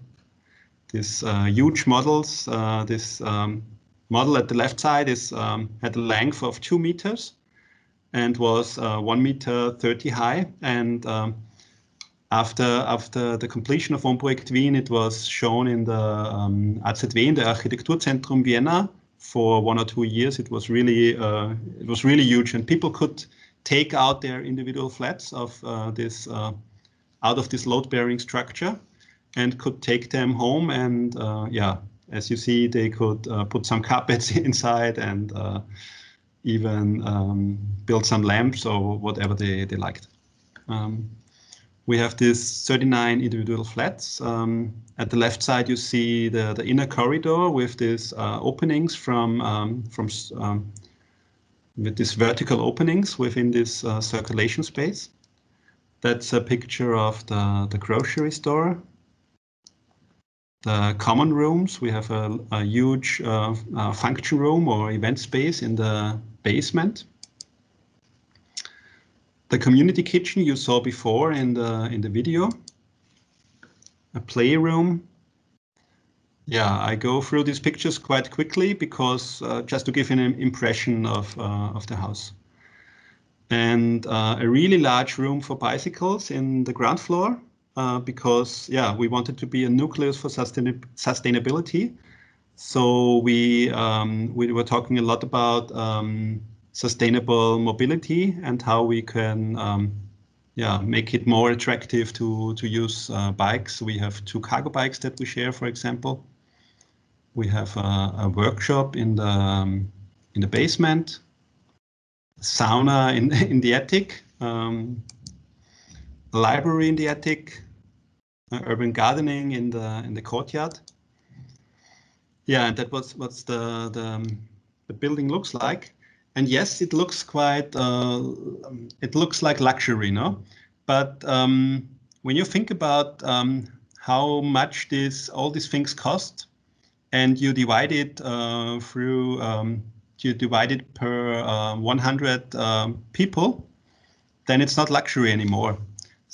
These huge models. This model at the left side had a length of 2 meters and was 1.30 meter high. And after the completion of Wohnprojekt Wien, it was shown in the AZW, in the Architekturzentrum Vienna, for 1 or 2 years. It was really huge, and people could take out their individual flats of out of this load-bearing structure, and could take them home. And yeah, as you see, they could put some carpets inside and even build some lamps or whatever they liked. We have these 39 individual flats. At the left side, you see the inner corridor with these openings with these vertical openings within this circulation space. That's a picture of the grocery store. The common rooms, we have a huge function room or event space in the basement. The community kitchen you saw before in the video. A playroom. Yeah, I go through these pictures quite quickly because just to give an impression of the house. And a really large room for bicycles in the ground floor because yeah, we wanted to be a nucleus for sustainability. So we were talking a lot about sustainable mobility and how we can yeah, make it more attractive to use bikes. We have 2 cargo bikes that we share, for example. We have a workshop in the basement, sauna in the attic, a library in the attic, urban gardening in the courtyard. Yeah, and that was what the building looks like. And yes, it looks quite, it looks like luxury, no? But when you think about how much all these things cost, and you divide it you divide it per 100 people, then it's not luxury anymore.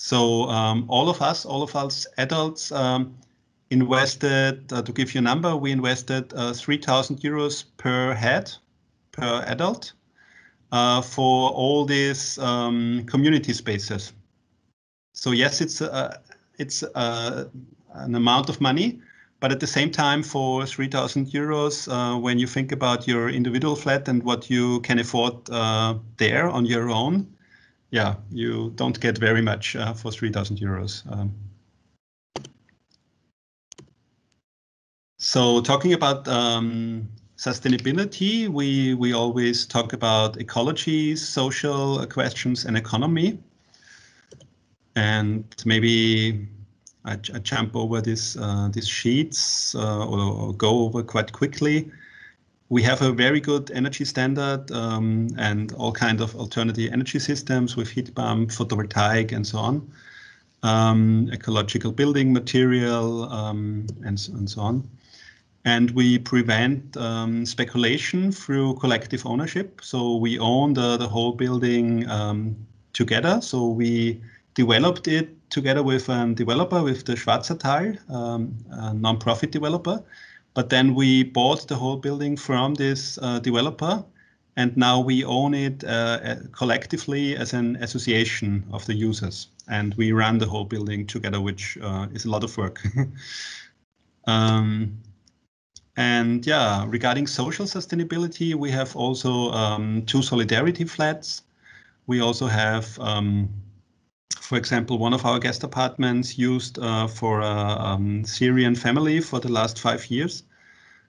So all of us adults invested, to give you a number, we invested 3,000 euros per head, per adult, for all these community spaces. So yes, it's an amount of money, but at the same time, for 3,000 euros, when you think about your individual flat and what you can afford there on your own, yeah, you don't get very much for 3,000 euros. So talking about sustainability, we always talk about ecology, social questions, and economy. And maybe I jump over these sheets or go over quite quickly. We have a very good energy standard and all kinds of alternative energy systems with heat pump, photovoltaic, and so on. Ecological building material and so on. And we prevent speculation through collective ownership. So we own the whole building together. So we developed it together with a developer, with the Schwarzertal, a non-profit developer. But then we bought the whole building from this developer, and now we own it collectively as an association of the users. And we run the whole building together, which is a lot of work. And yeah, regarding social sustainability, we have also 2 solidarity flats. We also have, for example, one of our guest apartments used for a Syrian family for the last 5 years.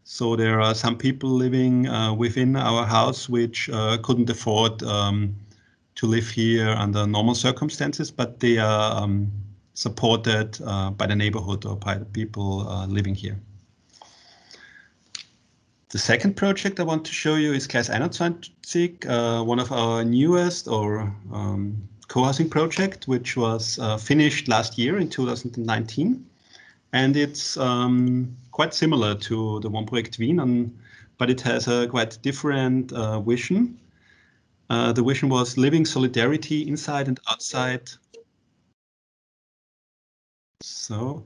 So there are some people living within our house which couldn't afford to live here under normal circumstances, but they are supported by the neighborhood or by the people living here. The second project I want to show you is Gleis 21, one of our newest or co-housing project, which was finished last year in 2019. And it's quite similar to the Wohnprojekt Wien, but it has a quite different vision. The vision was living solidarity inside and outside. So,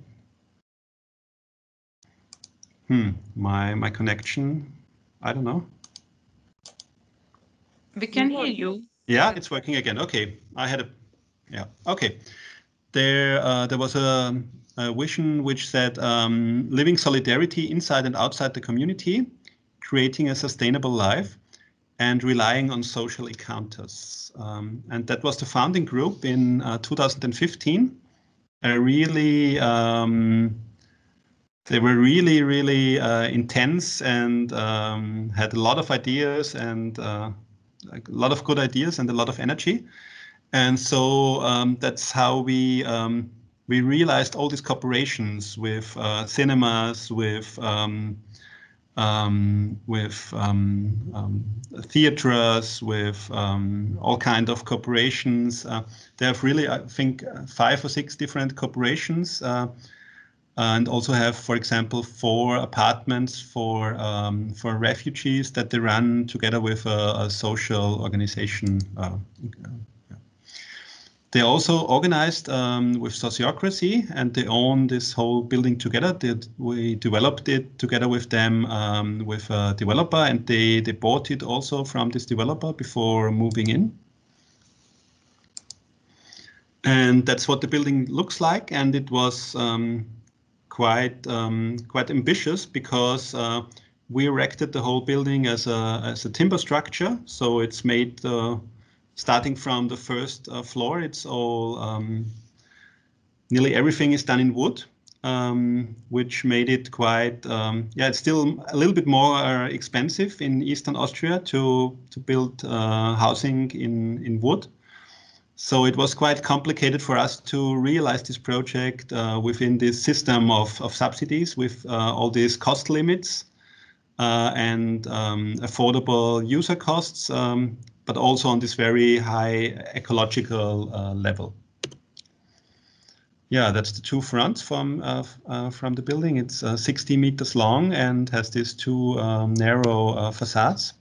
my connection, I don't know. We can hear you. Yeah, it's working again. Okay, okay. There was a vision which said living solidarity inside and outside the community, creating a sustainable life, and relying on social encounters. And that was the founding group in 2015. They were really intense and had a lot of ideas and a lot of good ideas and a lot of energy. And so that's how we realized all these cooperations with cinemas, with theaters, with all kinds of corporations. They have really, I think, 5 or 6 different corporations, and also have, for example, 4 apartments for refugees that they run together with a social organization. They also organized with sociocracy, and they own this whole building together. We developed it together with them with a developer, and they bought it also from this developer before moving in. And that's what the building looks like. And it was quite ambitious because we erected the whole building as a timber structure. So it's made starting from the first floor. It's all nearly everything is done in wood, which made it quite it's still a little bit more expensive in Eastern Austria to build housing in wood. So it was quite complicated for us to realize this project within this system of subsidies with all these cost limits and affordable user costs, but also on this very high ecological level. Yeah, that's the 2 fronts from the building. It's 60 meters long and has these 2 narrow facades.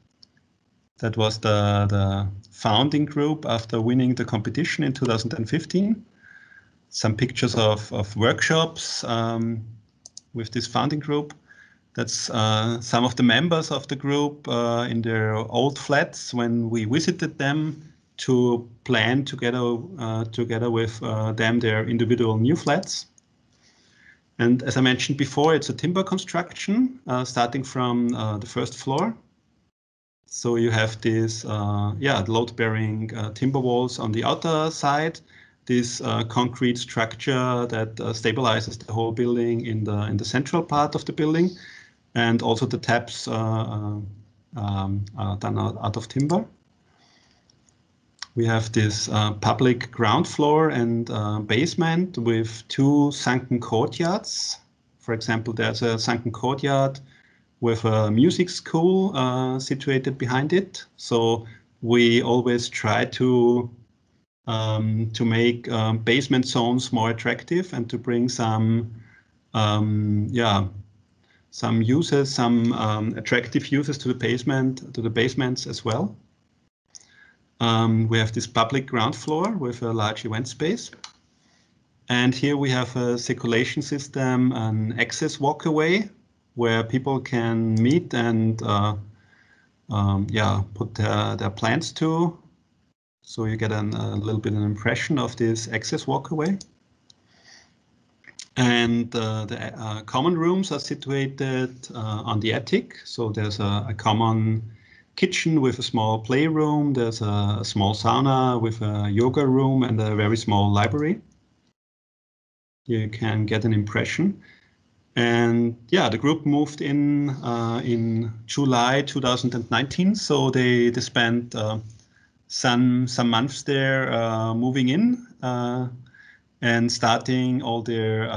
That was the founding group after winning the competition in 2015. some pictures of workshops with this founding group. That's some of the members of the group in their old flats when we visited them to plan together with them their individual new flats. And as I mentioned before, it's a timber construction starting from the first floor. So you have this load-bearing timber walls on the outer side, this concrete structure that stabilizes the whole building in the central part of the building. And also the taps are done out of timber. We have this public ground floor and basement with 2 sunken courtyards. For example, there's a sunken courtyard with a music school situated behind it. So we always try to make basement zones more attractive and to bring some uses, some attractive uses to the basements as well. We have this public ground floor with a large event space. And here we have a circulation system, an access walkway where people can meet and put their plants to. So you get a little bit of an impression of this access walkway. And the common rooms are situated on the attic. So there's a common kitchen with a small playroom. There's a small sauna with a yoga room and a very small library. You can get an impression. And yeah, the group moved in July 2019. So they spent some months there moving in. And starting all their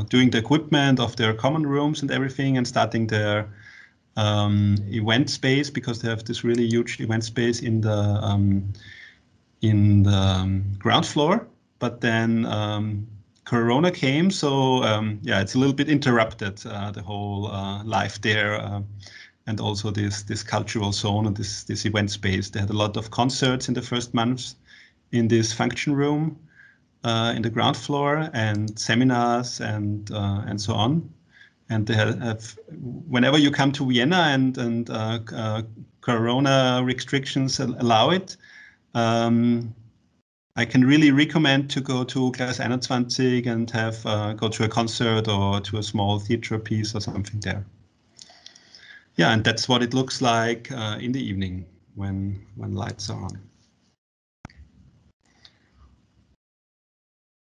doing the equipment of their common rooms and everything, and starting their event space, because they have this really huge event space in the ground floor. But then Corona came, so it's a little bit interrupted the whole life there. And also this cultural zone and this event space. They had a lot of concerts in the first months in this function room in the ground floor, and seminars and so on. And they have whenever you come to Vienna and Corona restrictions allow it, I can really recommend to go to Gleis 21 and have go to a concert or to a small theater piece or something there. Yeah, and that's what it looks like in the evening when lights are on.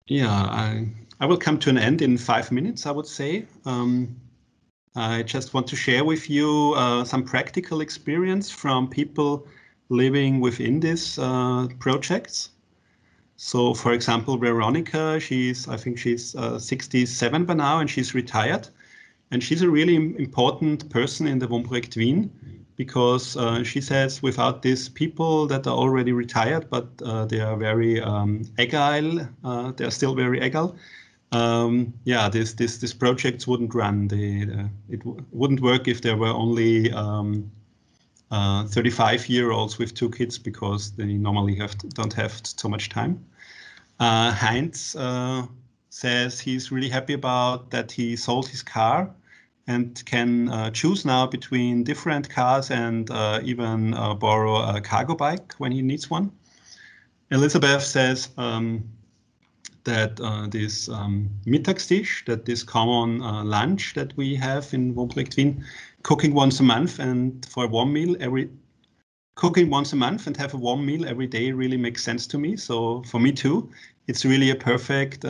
Yeah, I will come to an end in 5 minutes, I would say. I just want to share with you some practical experience from people living within these projects. So, for example, Veronica, I think she's 67 by now, and she's retired. And she's a really important person in the Wohnprojekt Wien, because she says without these people that are already retired, but they are very agile, they're still very agile. These projects wouldn't run. It wouldn't work if there were only 35-year-olds with 2 kids, because they normally don't have so much time. Heinz says he's really happy about that he sold his car and can choose now between different cars and even borrow a cargo bike when he needs one. Elizabeth says that this Mittagstisch, that this common lunch that we have in Wohnprojekt Wien, cooking once a month and for a warm meal cooking once a month and have a warm meal every day really makes sense to me. So for me too, it's really a perfect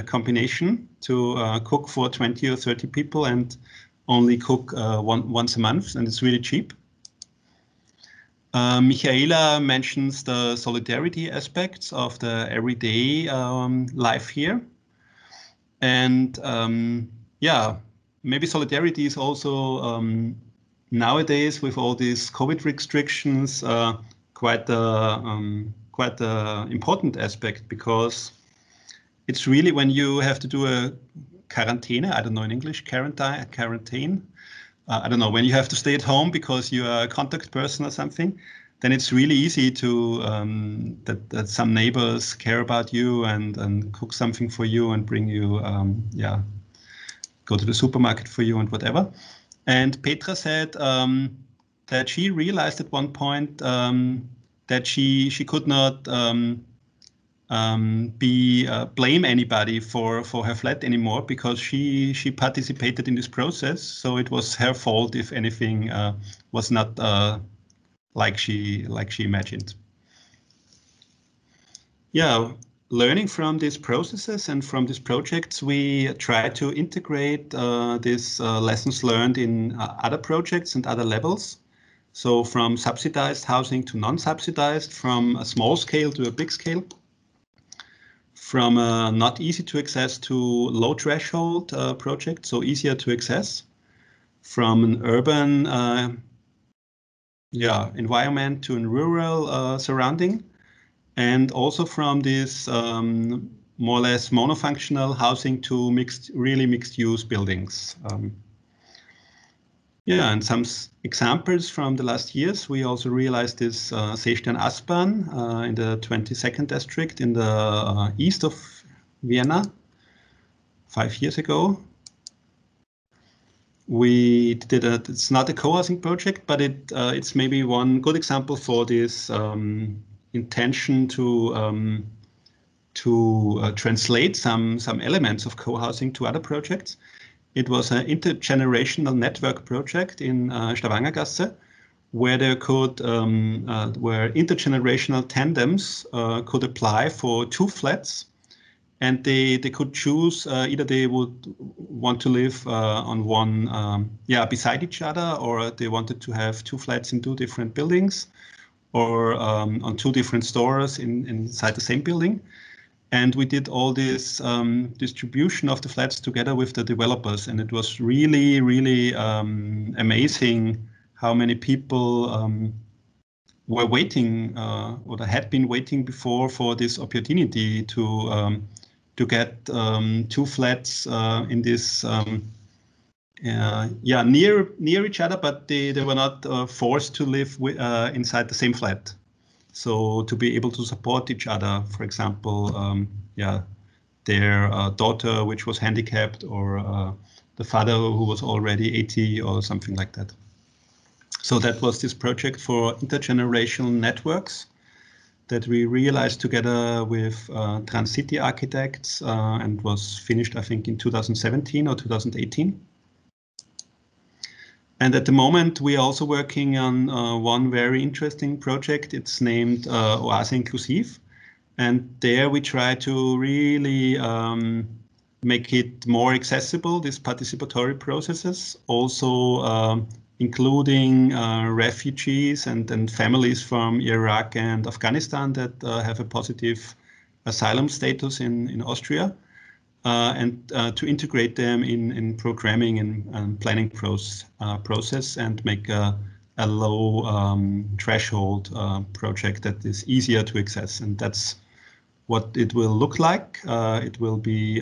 combination to cook for 20 or 30 people and only cook once a month, and it's really cheap. Michaela mentions the solidarity aspects of the everyday life here. And maybe solidarity is also nowadays with all these COVID restrictions quite an important aspect, because it's really when you have to do a quarantine, I don't know in English, quarantine. I don't know, when you have to stay at home because you are a contact person or something. then it's really easy to that some neighbors care about you and cook something for you and bring you go to the supermarket for you and whatever. And Petra said that she realized at one point that she could not blame anybody for her flat anymore, because she participated in this process. So it was her fault if anything was not like she imagined. Yeah, learning from these processes and from these projects, we try to integrate these lessons learned in other projects and other levels. So from subsidized housing to non-subsidized, from a small scale to a big scale, from not easy to access to low threshold project, so easier to access, from an urban environment to a rural surrounding, and also from this more or less monofunctional housing to really mixed use buildings. And some examples from the last years, we also realized this Seestern Aspern in the 22nd district in the east of Vienna 5 years ago. We did it's not a co-housing project, but it's maybe one good example for this intention to translate some elements of co-housing to other projects. It was an intergenerational network project in Stavangergasse, where there could where intergenerational tandems could apply for 2 flats, and they could choose either they would want to live on one beside each other, or they wanted to have 2 flats in 2 different buildings, or on 2 different stores inside the same building. And we did all this distribution of the flats together with the developers, and it was really, really amazing how many people were waiting or had been waiting before for this opportunity to get 2 flats in this near each other, but they were not forced to live inside the same flat. So to be able to support each other, for example, their daughter which was handicapped, or the father who was already 80 or something like that. So that was this project for intergenerational networks that we realized together with Trans-City architects and was finished, I think, in 2017 or 2018. And at the moment, we are also working on one very interesting project. It's named Oase Inclusive. And there we try to really make it more accessible, these participatory processes, also including refugees and families from Iraq and Afghanistan that have a positive asylum status in Austria. And to integrate them in programming and planning process, and make a low threshold project that is easier to access. And that's what it will look like. It will be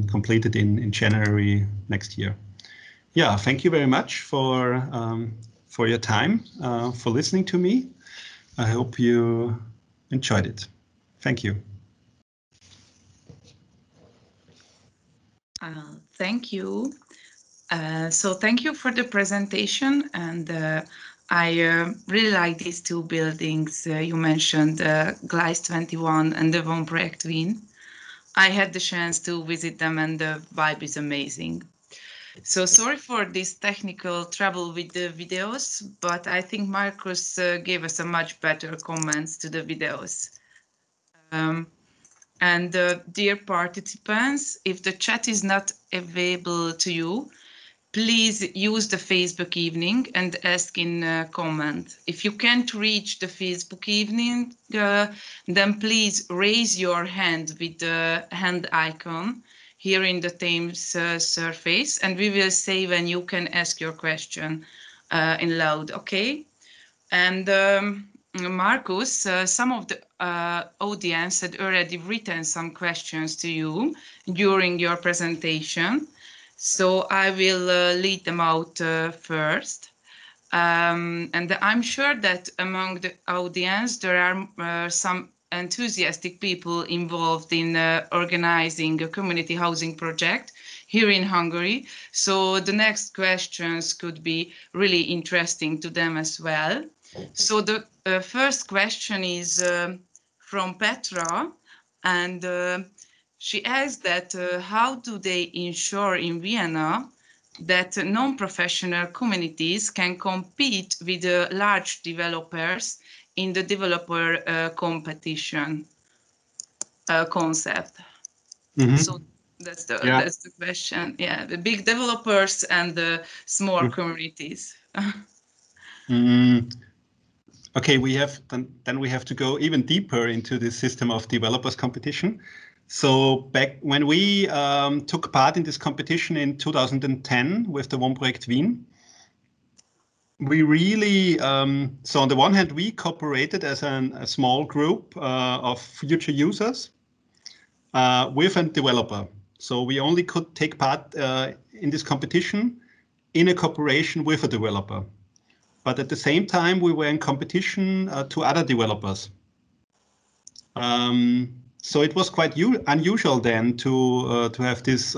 completed in January next year. Yeah, thank you very much for your time, for listening to me. I hope you enjoyed it. Thank you. Thank you. So thank you for the presentation, and I really like these 2 buildings you mentioned, Gleis 21 and the Wohnprojekt Wien. I had the chance to visit them, and the vibe is amazing. So sorry for this technical trouble with the videos, but I think Markus gave us a much better comments to the videos. And dear participants, if the chat is not available to you, please use the Facebook evening and ask in comment. If you can't reach the Facebook evening, then please raise your hand with the hand icon here in the Teams surface, and we will say when you can ask your question in loud, okay? And Markus, some of the audience had already written some questions to you during your presentation, so I will lead them out first. And I'm sure that among the audience, there are some enthusiastic people involved in organizing a community housing project here in Hungary. So the next questions could be really interesting to them as well. So the first question is from Petra, and she asks that how do they ensure in Vienna that non-professional communities can compete with the large developers in the developer competition concept? Mm-hmm. So that's the question. Yeah, the big developers and the small communities. Okay, we have then we have to go even deeper into this system of developers competition. So back when we took part in this competition in 2010 with the Wohnprojekt Wien, we really, so on the one hand, we cooperated as a small group of future users with a developer. So we only could take part in this competition in a cooperation with a developer. But at the same time, we were in competition to other developers. So it was quite unusual then to have this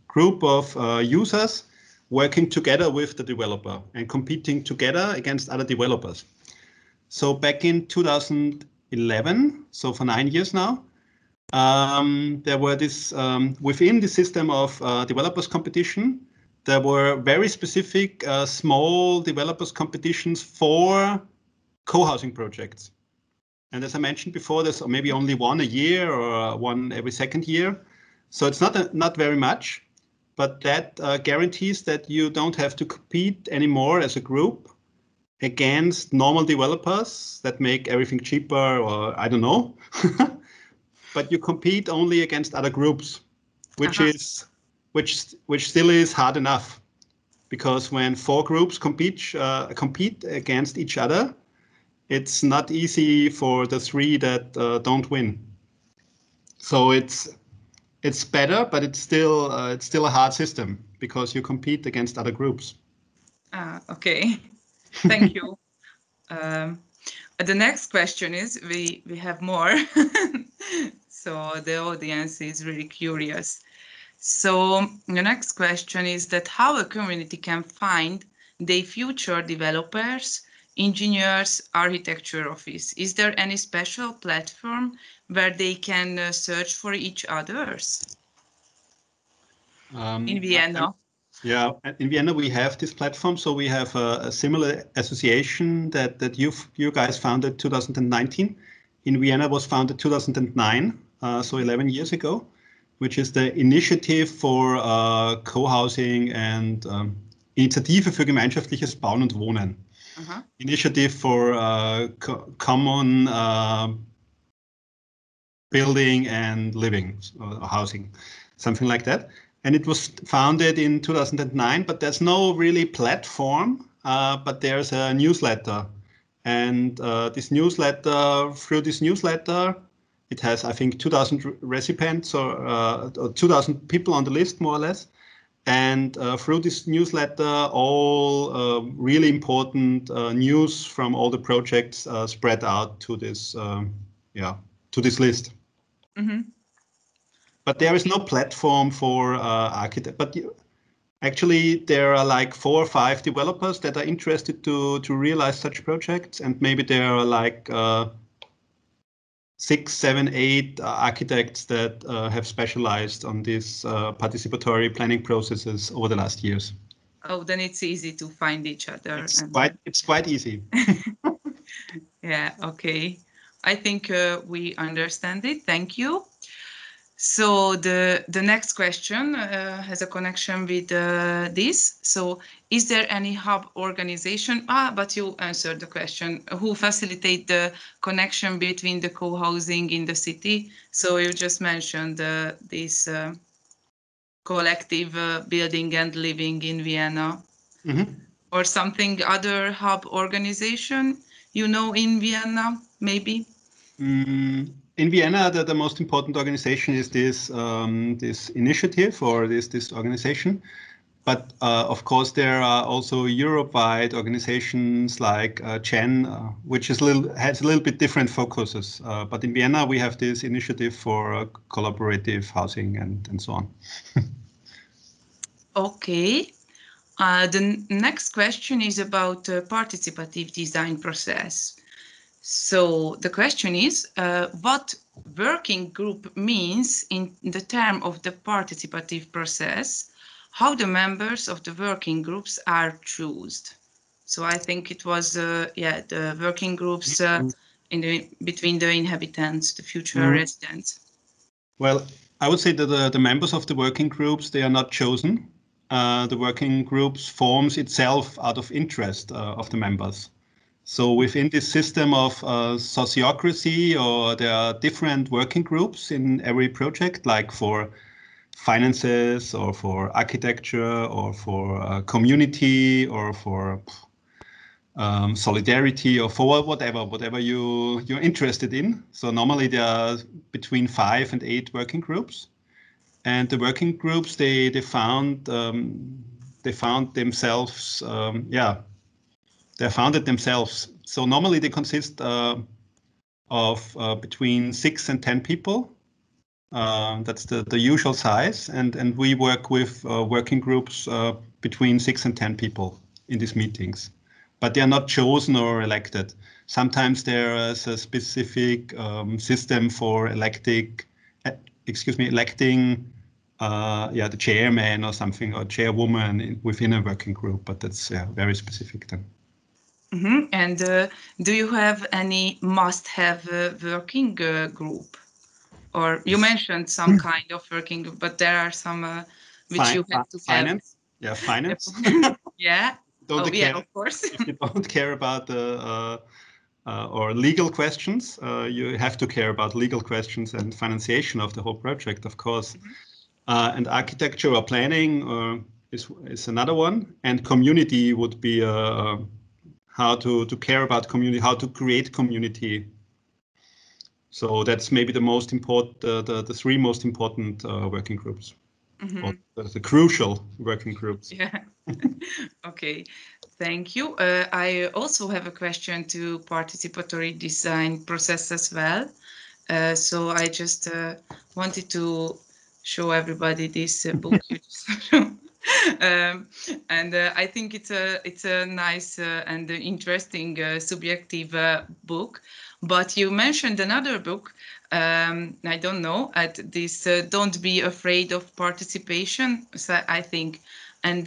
group of users working together with the developer and competing together against other developers. So back in 2011, so for 9 years now, there were this within the system of developers competition. There were very specific small developers competitions for co-housing projects. And as I mentioned before, there's maybe only one a year or one every second year. So it's not very much, but that guarantees that you don't have to compete anymore as a group against normal developers that make everything cheaper, or I don't know. But you compete only against other groups, which still is hard enough, because when 4 groups compete against each other, it's not easy for the 3 that don't win. So it's better, but it's still a hard system because you compete against other groups. Okay, thank you. The next question is, we have more. So the audience is really curious. So the next question is that how a community can find their future developers, engineers, architecture office. Is there any special platform where they can search for each others? In Vienna. Yeah, in Vienna we have this platform. So we have a similar association that you guys founded 2019. In Vienna was founded 2009, so 11 years ago, which is the Initiative for CoHousing and Initiative für gemeinschaftliches Bauen und Wohnen. Initiative for common building and living, housing, something like that. And it was founded in 2009, but there's no really platform, but there's a newsletter. And through this newsletter, it has, I think, 2,000 recipients or 2,000 people on the list, more or less. And through this newsletter, all really important news from all the projects spread out to this, to this list. But there is no platform for architect. But actually, there are like 4 or 5 developers that are interested to realize such projects, and maybe there are like 6, 7, 8 architects that have specialized on these participatory planning processes over the last years. Oh, then it's easy to find each other. It's quite easy. Yeah, okay. I think we understand it. Thank you. So the next question has a connection with this. So is there any hub organization? But you answered the question. Who facilitate the connection between the co-housing in the city? So you just mentioned this collective building and living in Vienna. Or something other hub organization, you know, in Vienna, maybe? In Vienna, the most important organization is this this initiative or this organization. But of course, there are also Europe-wide organizations like CHEN, which has a little bit different focuses. But in Vienna, we have this initiative for collaborative housing and so on. Okay. The next question is about participative design process. So the question is, what working group means in the term of the participative process, how the members of the working groups are chosen. So I think it was, the working groups between the inhabitants, the future residents. Well, I would say that the members of the working groups, they are not chosen. The working groups forms itself out of interest of the members. So within this system of sociocracy, or there are different working groups in every project, like for finances or for architecture or for community or for solidarity or for whatever you're interested in. So normally there are between 5 and 8 working groups, and the working groups they found themselves they founded themselves. So normally they consist of between 6 and 10 people. That's the usual size, and we work with working groups between 6 and 10 people in these meetings, but they are not chosen or elected. Sometimes there is a specific system for electing the chairman or something, or chairwoman within a working group, but that's very specific then. Mm-hmm. And do you have any must-have working group? Or you mentioned some kind of working group, but there are some which you have to finance. have. Yeah, finance. Yeah. Of course. If you don't care about the or legal questions, you have to care about legal questions and financiation of the whole project, of course. Mm-hmm. And architecture or planning is another one. And community would be how to care about community, how to create community. So that's maybe the most important, the 3 most important working groups, or the crucial working groups. Yeah. Okay. Thank you. I also have a question to participatory design process as well. So I just wanted to show everybody this book you just showed. And I think it's a nice and interesting subjective book. But you mentioned another book. I don't know, at this Don't Be Afraid of Participation, so I think. And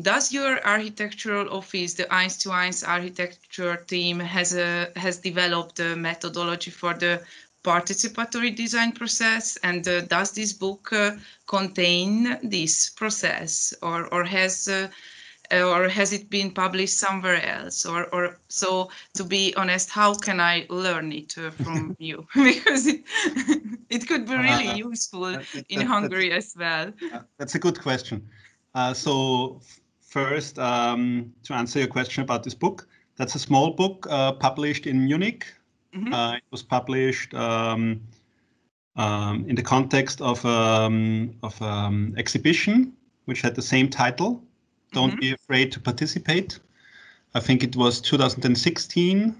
does your architectural office, the einszueins architecture team, has developed a methodology for the participatory design process? And does this book contain this process, or has it been published somewhere else? Or so, to be honest, how can I learn it from you? Because it could be really useful in Hungary as well. That's a good question. So first, to answer your question about this book, that's a small book published in Munich. It was published in the context of exhibition, which had the same title, Don't Be Afraid to Participate. I think it was 2016.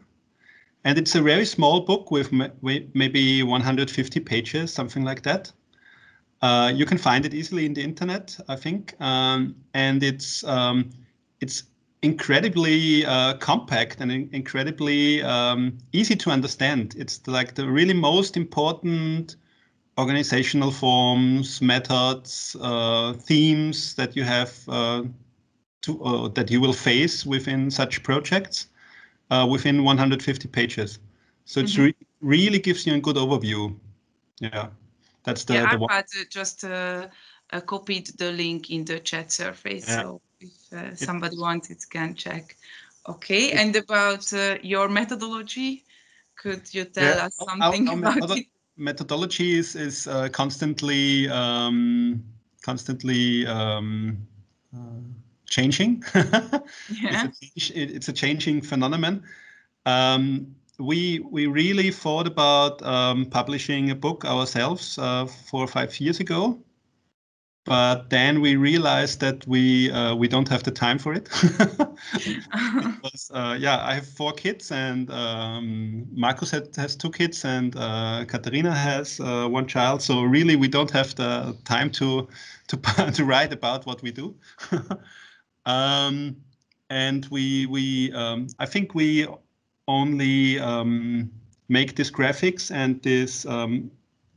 And it's a very small book with maybe 150 pages, something like that. You can find it easily in the internet, I think. And it's incredibly compact and incredibly easy to understand. It's like the really most important organizational forms, methods, themes that you have that you will face within such projects within 150 pages. So it really gives you a good overview. Yeah, that's the one. I've just copied the link in the chat surface, so if somebody wants it, can check. Okay, and about your methodology, could you tell us something about it? Methodology is constantly changing. It's a changing phenomenon. We really thought about publishing a book ourselves 4 or 5 years ago, But then we realized that we don't have the time for it. Because, yeah, I have 4 kids, and Markus has 2 kids, and Katharina has 1 child. So really, we don't have the time to write about what we do. And I think we only make these graphics and these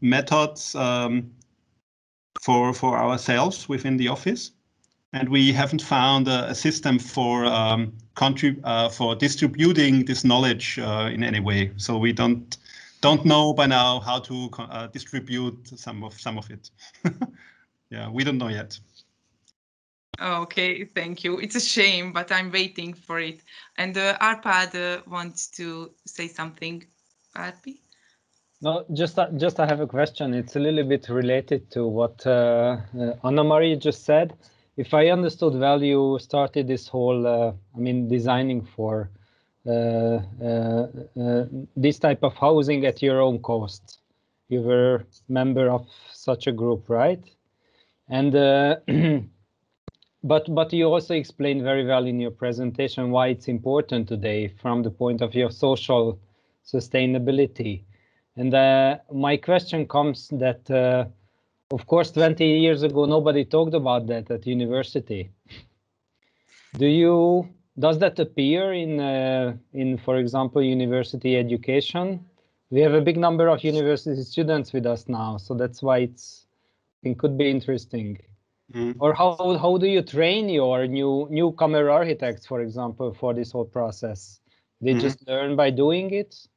methods for ourselves within the office, and we haven't found a system for distributing this knowledge in any way. So we don't know by now how to distribute some of it. Yeah, we don't know yet. Okay, thank you. It's a shame, but I'm waiting for it. And Arpad wants to say something. Arpi? No, just I have a question. It's a little bit related to what Annamária just said. If I understood well, you started this whole, designing for this type of housing at your own cost. You were member of such a group, right? And but you also explained very well in your presentation why it's important today from the point of view of social sustainability. And my question comes that, of course, 20 years ago, nobody talked about that at university. Does that appear in, for example, university education? We have a big number of university students with us now, so that's why it could be interesting. Or how do you train your newcomer architects, for example, for this whole process? They just learn by doing it?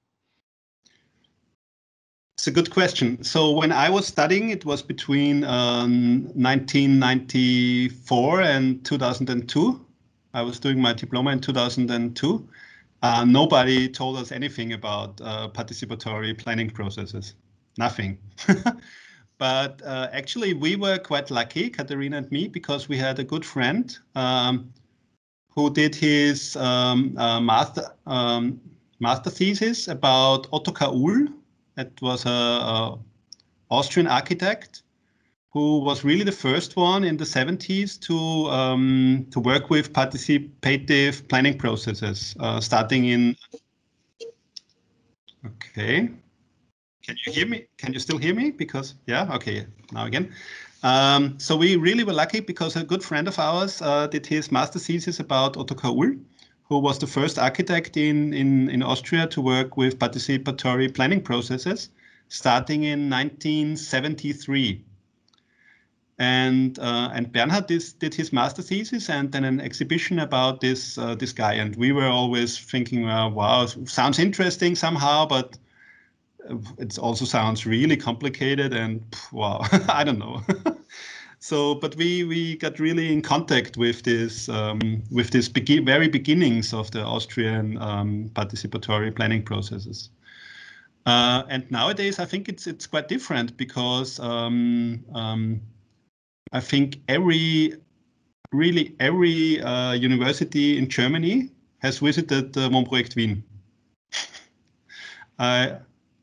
It's a good question. So when I was studying, it was between 1994 and 2002. I was doing my diploma in 2002. Nobody told us anything about participatory planning processes. Nothing. But actually, we were quite lucky, Katharina and me, because we had a good friend who did his master thesis about Ottokar Uhl. It was an Austrian architect who was really the first one in the 70s to work with participative planning processes, starting in. Okay. Can you hear me? Can you still hear me? Because, yeah, okay, now again. So we really were lucky because a good friend of ours did his master thesis about Ottokar Uhl, who was the first architect in Austria to work with participatory planning processes, starting in 1973. And Bernhard did his master thesis and then an exhibition about this guy. And we were always thinking, wow, sounds interesting somehow, but it also sounds really complicated and wow, I don't know. So, but we got really in contact with this very beginnings of the Austrian participatory planning processes. And nowadays, I think it's quite different because I think every university in Germany has visited Wohnprojekt Wien.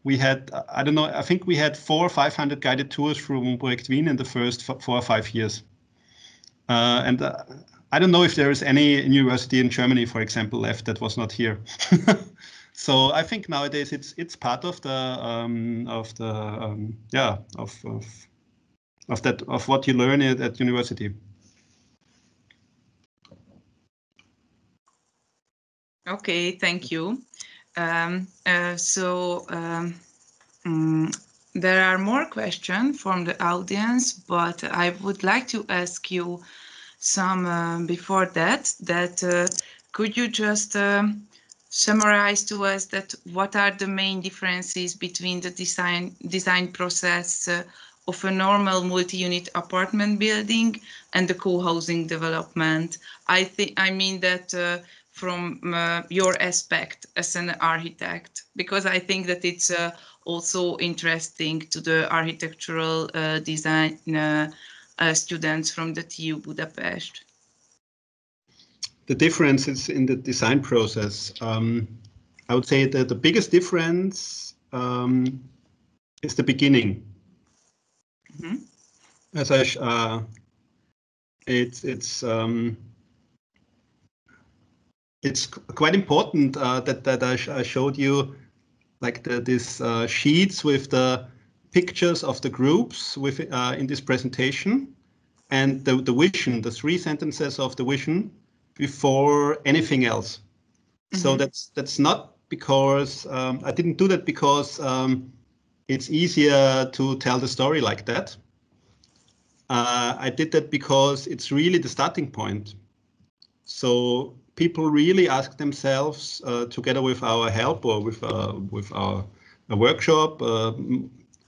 We had, I don't know, I think we had 400 or 500 guided tours through Wohnprojekt Wien in the first 4 or 5 years. And I don't know if there is any university in Germany, for example, left that was not here. So I think nowadays it's part of of what you learn at university. Okay, thank you. There are more questions from the audience, but I would like to ask you some before that. Could you just summarize to us that what are the main differences between the design process of a normal multi-unit apartment building and the co-housing development? I mean that from your aspect as an architect, because I think that it's also interesting to the architectural design students from the TU Budapest. The differences in the design process. I would say that the biggest difference is the beginning. As I it's quite important that I showed you like these sheets with the pictures of the groups with in this presentation, and the vision, the 3 sentences of the vision before anything else. So that's not because I didn't do that because it's easier to tell the story like that. I did that because it's really the starting point. So people really ask themselves, together with our help or with our workshop,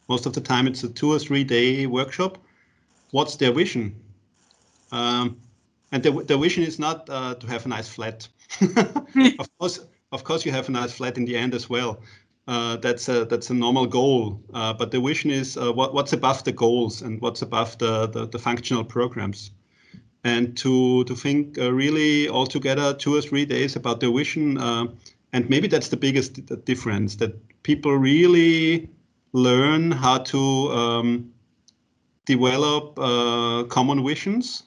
most of the time it's a 2 or 3 day workshop, what's their vision? And the vision is not to have a nice flat. Of course, you have a nice flat in the end as well. That's a normal goal. But the vision is what's above the goals and what's above the functional programs. And to think really all together 2 or 3 days about the vision, and maybe that's the biggest difference, that people really learn how to develop common visions,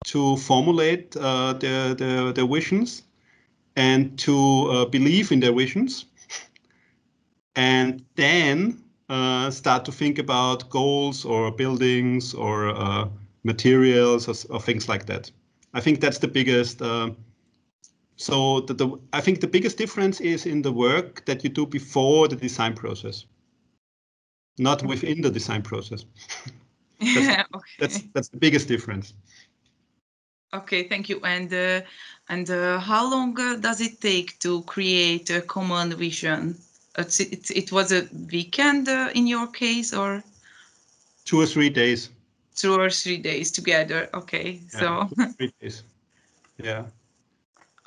to formulate their visions, and to believe in their visions, and then start to think about goals or buildings or materials or things like that. I think that's the biggest. So I think the biggest difference is in the work that you do before the design process, not within the design process. That's the biggest difference. Okay, thank you. And how long does it take to create a common vision? It was a weekend in your case, or 2 or 3 days? 2 or 3 days together. Okay, yeah, so 2 or 3 days. Yeah.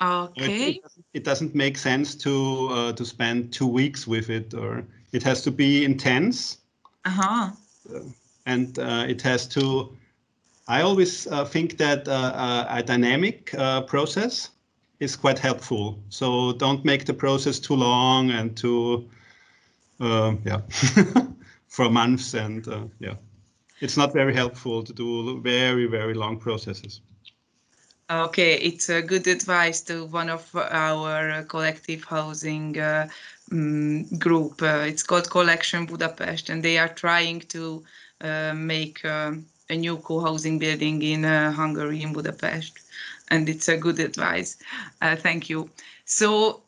Okay. It doesn't make sense to spend 2 weeks with it, or it has to be intense. And it has to. I always think that a dynamic process is quite helpful. So don't make the process too long and too, for months. And it's not very helpful to do very, very long processes. Okay, it's a good advice to one of our collective housing group. It's called Collection Budapest, and they are trying to make a new co-housing building in Hungary, in Budapest. And it's a good advice. Thank you. So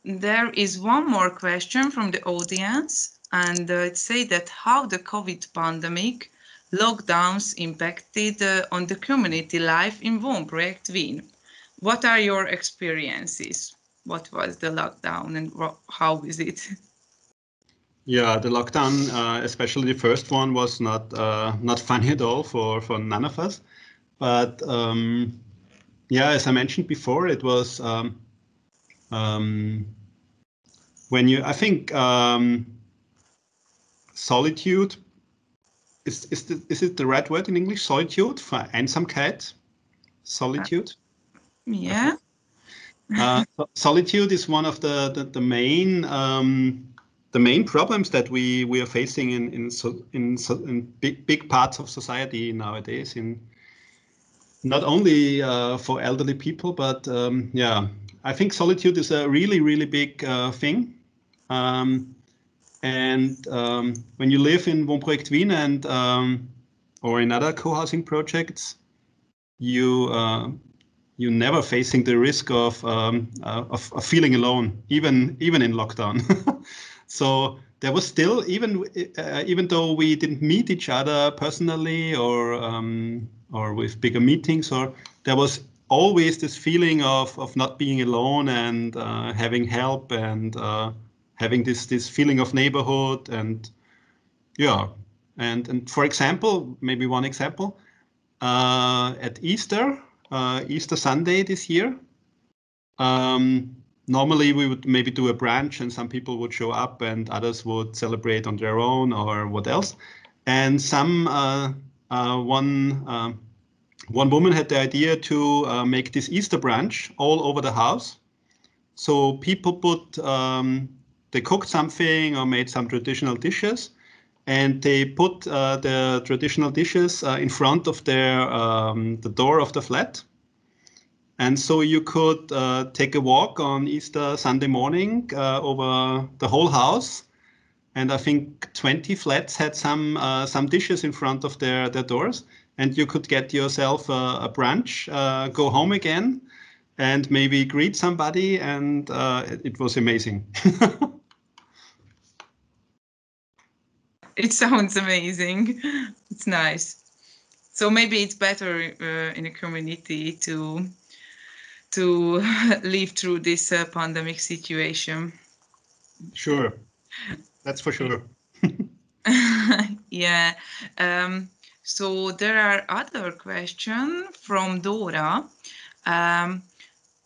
there is one more question from the audience, and it says that how the COVID pandemic lockdowns impacted on the community life in Wohnprojekt Wien. What are your experiences? What was the lockdown and how is it? Yeah, the lockdown, especially the first one, was not funny at all for none of us. But as I mentioned before, it was when I think solitude. Is it the right word in English? Solitude, for Einsamkeit, solitude. Yeah. Solitude is one of the main problems that we are facing in big parts of society nowadays. In not only for elderly people, but I think solitude is a really big thing. And when you live in Wohnprojekt Wien and or in other co-housing projects, you're never facing the risk of feeling alone, even in lockdown. So there was still, even though we didn't meet each other personally or with bigger meetings, or there was always this feeling of not being alone and having help and having this feeling of neighborhood. And and for example, maybe one example, at Easter Sunday this year, normally we would maybe do a brunch and some people would show up and others would celebrate on their own or what else. And one woman had the idea to make this Easter brunch all over the house. So people they cooked something or made some traditional dishes, and they put the traditional dishes in front of the door of the flat. And so you could take a walk on Easter Sunday morning over the whole house. And I think 20 flats had some dishes in front of their doors. And you could get yourself a brunch, go home again, and maybe greet somebody. And it was amazing. It sounds amazing. It's nice. So maybe it's better in a community to live through this pandemic situation. Sure, that's for sure. Yeah. So there are other questions from Dora,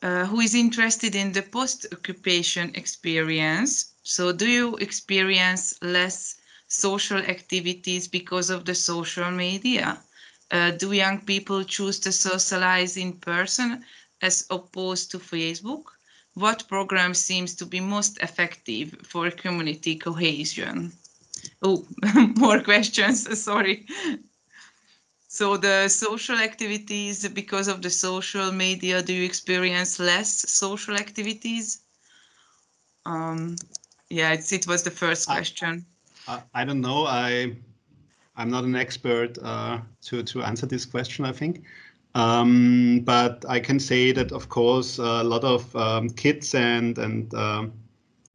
who is interested in the post-occupation experience. So do you experience less social activities because of the social media? Do young people choose to socialize in person as opposed to Facebook? What program seems to be most effective for community cohesion? Oh, more questions, sorry. So the social activities, because of the social media, do you experience less social activities? Yeah, it was the first question. I don't know. I'm not an expert to answer this question, I think. But I can say that, of course, a lot of kids and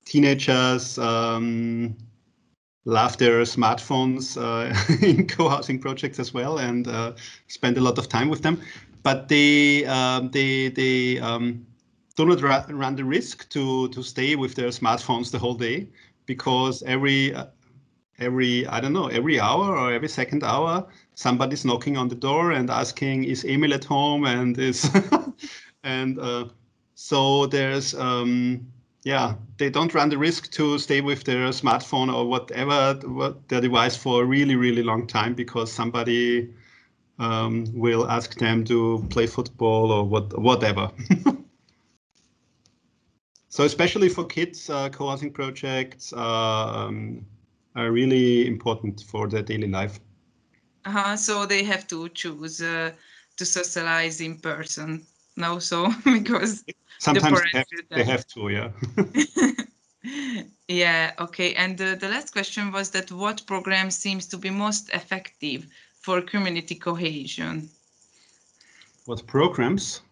teenagers love their smartphones in co-housing projects as well, and spend a lot of time with them. But they do not run the risk to stay with their smartphones the whole day, because every I don't know, every hour or every second hour, somebody's knocking on the door and asking, is Emil at home? And is and so there's yeah, they don't run the risk to stay with their smartphone or whatever their device for a really, really long time, because somebody will ask them to play football or whatever. So especially for kids, co-housing projects are really important for their daily life. So they have to choose to socialize in person. No, so because sometimes they have to, yeah. Yeah, okay. And the last question was that what program seems to be most effective for community cohesion? What programs?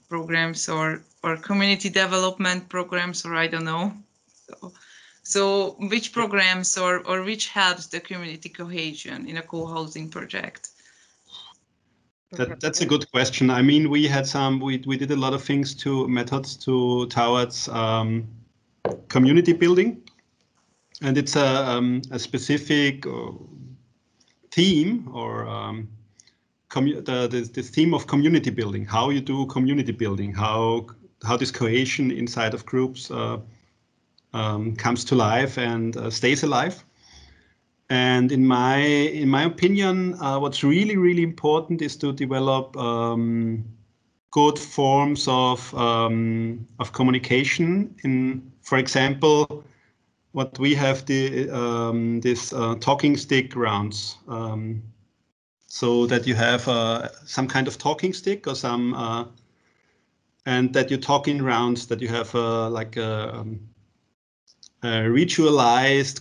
Programs or community development programs, or I don't know. So which programs or which helps the community cohesion in a co-housing project? That's a good question. I mean, we did a lot of things methods towards community building, and it's a specific theme or the theme of community building. How you do community building, how this cohesion inside of groups comes to life and stays alive. And in my opinion, what's really, really important is to develop good forms of communication. For example, what we have this talking stick rounds, so that you have some kind of talking stick or some, and that you talk in rounds, that you have like a ritualized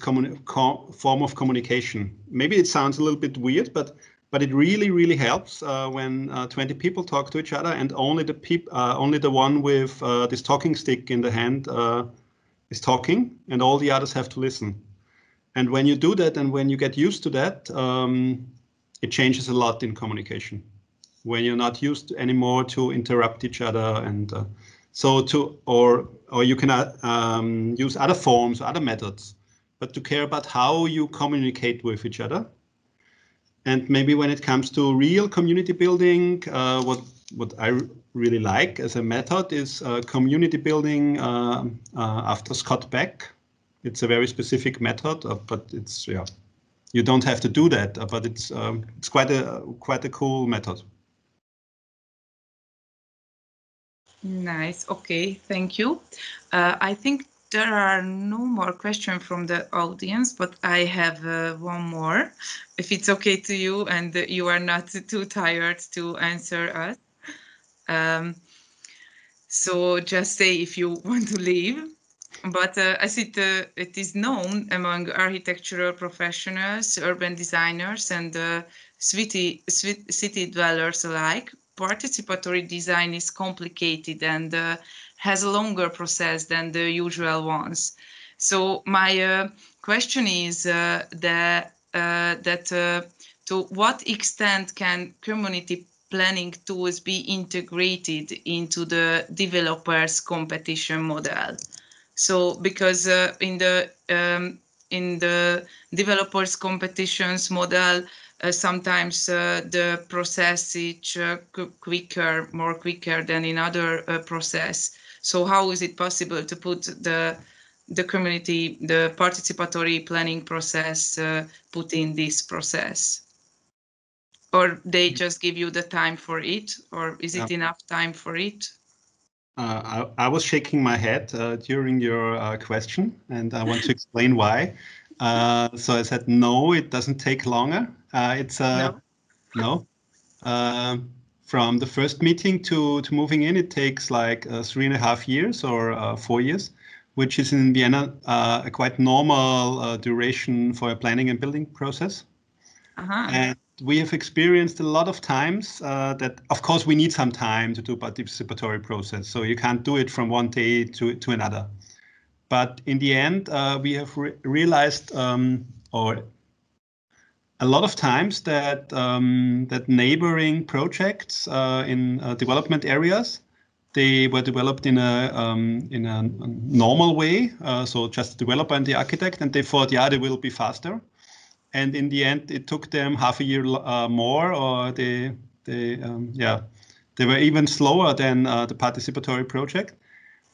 form of communication. Maybe it sounds a little bit weird, but it really, really helps when 20 people talk to each other, and only the one with this talking stick in the hand is talking, and all the others have to listen. And when you do that, and when you get used to that, it changes a lot in communication. When you're not used anymore to interrupt each other, and or you can use other forms, other methods, but to care about how you communicate with each other. And maybe when it comes to real community building, what I really like as a method is community building after Scott Beck. It's a very specific method, but it's, yeah, you don't have to do that, but it's quite a cool method. Nice. Okay, thank you. I think there are no more questions from the audience, but I have one more, if it's okay to you and you are not too tired to answer us. So just say if you want to leave. But as it is known among architectural professionals, urban designers, and city dwellers alike, participatory design is complicated and has a longer process than the usual ones. So my question is that to what extent can community planning tools be integrated into the developers' competition model? So, because in the developers competitions model, sometimes the process is more quicker than in other process. So, how is it possible to put the community, the participatory planning process, put in this process? Or they just give you the time for it, or is it enough time for it? I was shaking my head during your question, and I want to explain why. So I said, no, it doesn't take longer. It's no. From the first meeting to moving in, it takes like 3.5 years or 4 years, which is in Vienna a quite normal duration for a planning and building process. And we have experienced a lot of times that, of course, we need some time to do participatory process. So you can't do it from one day to another. But in the end, we have realized, or a lot of times that that neighboring projects in development areas, they were developed in a normal way. So just the developer and the architect, and they thought, yeah, they will be faster. And in the end, it took them half a year more, or they were even slower than the participatory project,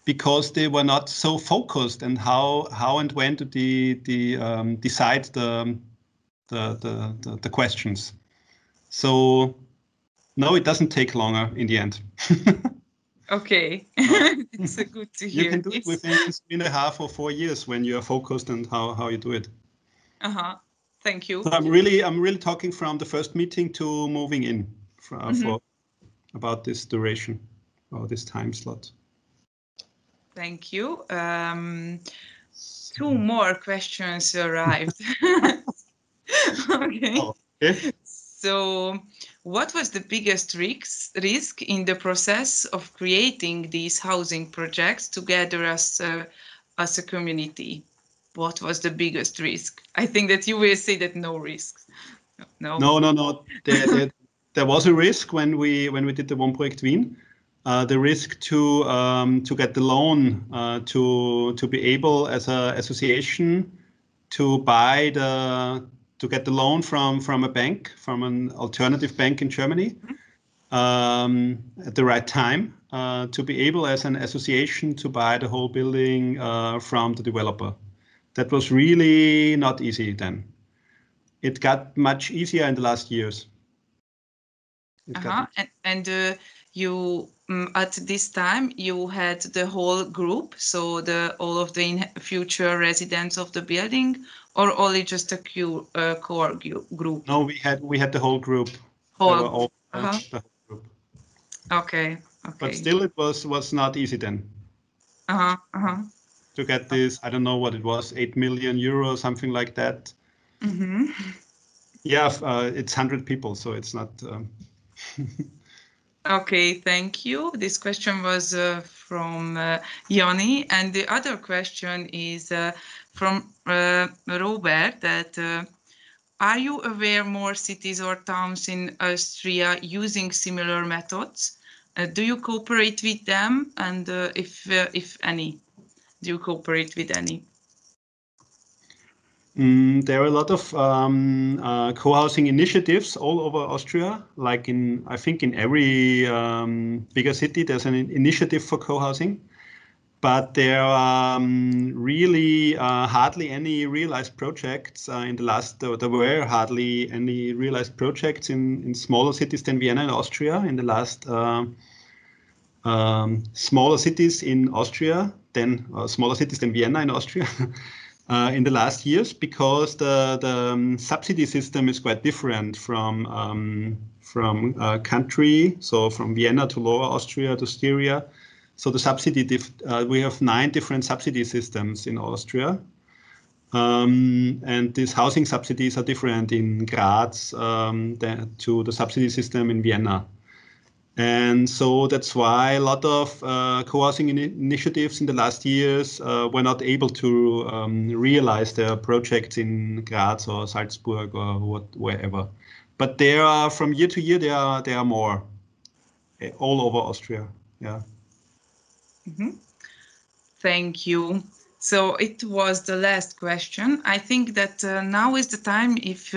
because they were not so focused on how and when to decide the questions. So no, it doesn't take longer in the end. Okay, it's good to hear. You can do it within 3.5 or 4 years when you are focused on how you do it. Thank you. So I'm really talking from the first meeting to moving in for about this duration or this time slot. Thank you. 2 more questions arrived. Okay. So, what was the biggest risk in the process of creating these housing projects together as a community? What was the biggest risk? I think that you will say that no risks. No. There was a risk when we did the One Project Wien. The risk to get the loan to be able as an association to get the loan from a bank, from an alternative bank in Germany, at the right time, to be able as an association to buy the whole building from the developer. That was really not easy then. It got much easier in the last years. And you at this time you had the whole group, so all of the future residents of the building, or only just a core group? No, we had the whole group. The whole group. Okay. But still, it was not easy then. To get this, I don't know what it was, 8 million euros, something like that. Yeah, it's 100 people, so it's not. Okay, thank you. This question was from Yoni, and the other question is from Robert. That are you aware more cities or towns in Austria using similar methods? Do you cooperate with them, and if any, do you cooperate with any? There are a lot of co-housing initiatives all over Austria. Like I think in every bigger city, there's an initiative for co-housing. But there are really hardly any realized projects in the last. There were hardly any realized projects in smaller cities than Vienna and Austria in the last. Smaller cities in Austria, than smaller cities than Vienna in Austria in the last years, because the subsidy system is quite different from country. So from Vienna to Lower Austria to Styria. So the subsidy, we have 9 different subsidy systems in Austria. And these housing subsidies are different in Graz to the subsidy system in Vienna. And so that's why a lot of co-housing initiatives in the last years were not able to realize their projects in Graz or Salzburg or wherever. But there are, from year to year, there are more all over Austria. Yeah. Mm-hmm. Thank you. So it was the last question. I think that now is the time if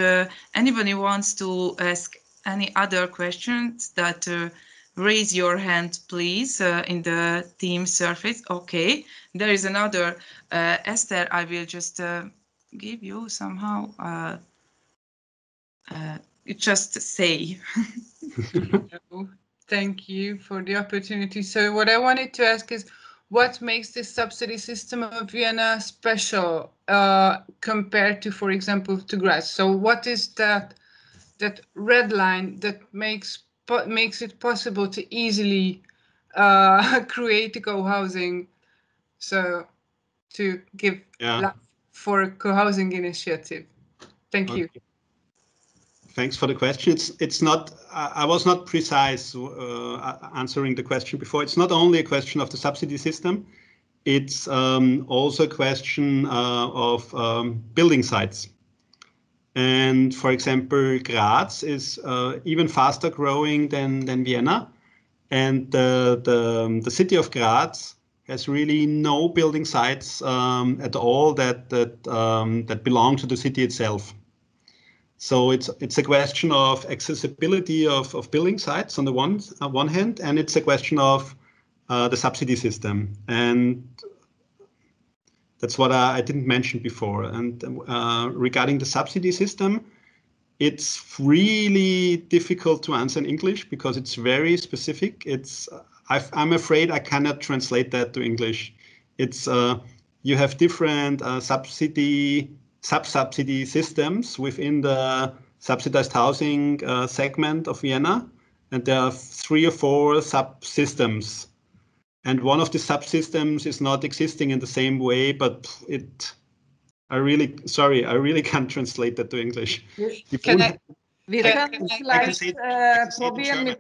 anybody wants to ask any other questions, that raise your hand, please, in the team surface. Okay, there is another. Esther, I will just give you somehow. Just say. Thank you for the opportunity. So what I wanted to ask is, what makes this subsidy system of Vienna special compared to, for example, to Graz? So what is that red line that makes it possible to easily create a co-housing? So to give for a co-housing initiative. Thank you. Thanks for the question. It's not. I was not precise answering the question before. It's not only a question of the subsidy system. It's also a question of building sites. And for example, Graz is even faster growing than Vienna, and the city of Graz has really no building sites at all that belong to the city itself. So it's a question of accessibility of building sites on the one hand, and it's a question of the subsidy system, and that's what I didn't mention before. And regarding the subsidy system, it's really difficult to answer in English because it's very specific. I'm afraid I cannot translate that to English. It's you have different sub-subsidy systems within the subsidized housing segment of Vienna, and there are 3 or 4 subsystems. And one of the subsystems is not existing in the same way, but I really can't translate that to English. Wir können vielleicht probieren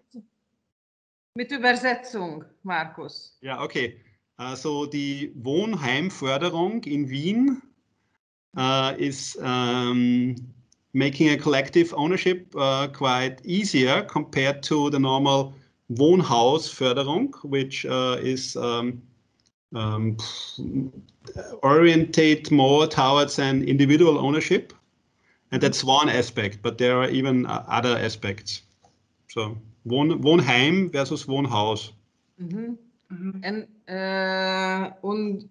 mit Übersetzung, Markus. Yeah, okay. So die Wohnheimförderung in Wien is making a collective ownership quite easier compared to the normal Wohnhausförderung, which is oriented more towards an individual ownership. And that's one aspect, but there are even other aspects. So Wohnheim versus Wohnhaus. Mhm. Und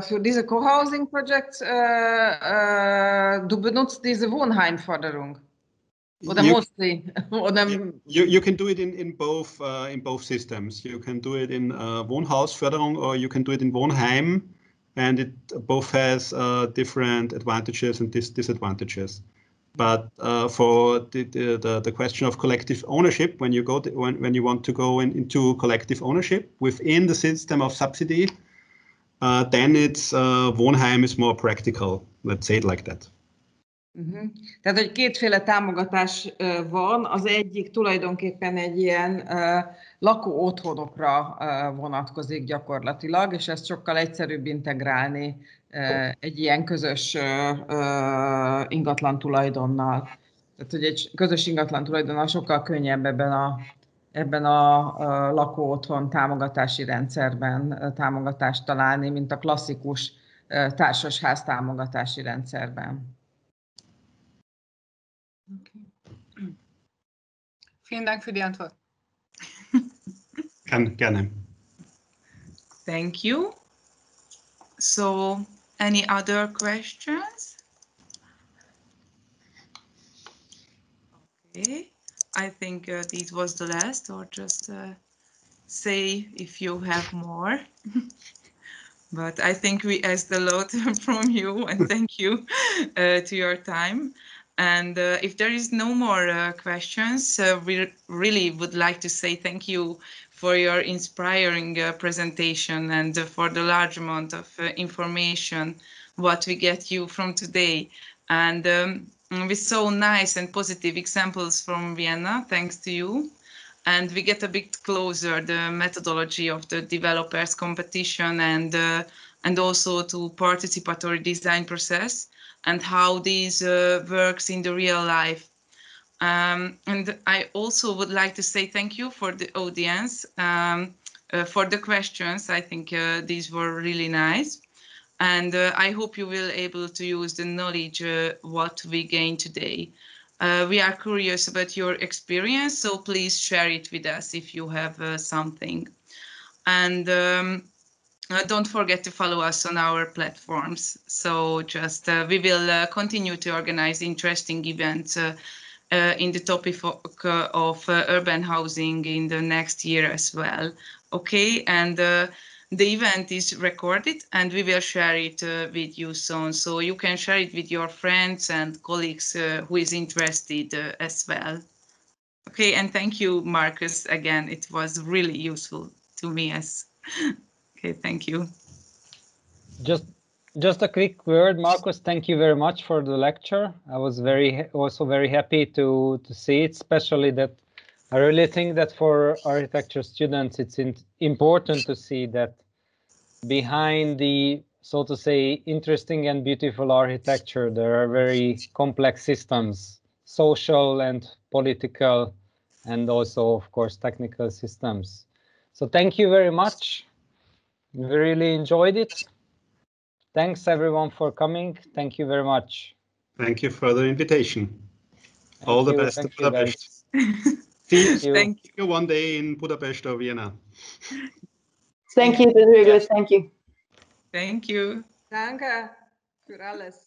für diese Co-Housing Projects, du benutzt diese Wohnheimförderung? Oder mostly? You can do it in both systems. You can do it in Wohnhausförderung, or you can do it in Wohnheim, and it both has different advantages and disadvantages. But for the question of collective ownership, when you want to go into collective ownership within the system of subsidy, then it's Wohnheim is more practical. Let's say it like that. Tehát, hogy kétféle támogatás van, az egyik tulajdonképpen egy ilyen lakó otthonokra vonatkozik gyakorlatilag, és ezt sokkal egyszerűbb integrálni egy ilyen közös ingatlan tulajdonnal. Tehát, hogy egy közös ingatlan tulajdonnal sokkal könnyebb ebben a lakó otthon támogatási rendszerben támogatást találni, mint a klasszikus társasház támogatási rendszerben. Okay. Vielen Dank für die Antwort. Gerne. Thank you. So, any other questions? Okay, I think this was the last, or just say if you have more. But I think we asked a lot from you, and thank you to your time. And if there is no more questions, we really would like to say thank you for your inspiring presentation and for the large amount of information what we get you from today. And we saw nice and positive examples from Vienna, thanks to you. And we get a bit closer the methodology of the developers competition and also to participatory design process and how this works in the real life. And I also would like to say thank you for the audience, for the questions. I think these were really nice. And I hope you will able to use the knowledge what we gained today. We are curious about your experience, so please share it with us if you have something. And don't forget to follow us on our platforms. So just we will continue to organize interesting events in the topic of urban housing in the next year as well. Okay, and the event is recorded and we will share it with you soon. So you can share it with your friends and colleagues who is interested as well. Okay, and thank you, Markus, again. It was really useful to me as. Okay, thank you. Just a quick word, Markus. Thank you very much for the lecture. I was also very happy to see it, especially that I really think that for architecture students, it's important to see that behind the, so to say, interesting and beautiful architecture, there are very complex systems, social and political, and also, of course, technical systems. So thank you very much. We really enjoyed it. Thanks everyone for coming. Thank you very much. Thank you for the invitation. All the best to Budapest. See you one day in Budapest or Vienna. Thank you, it was very good. Thank you. Thank you. Danke für alles.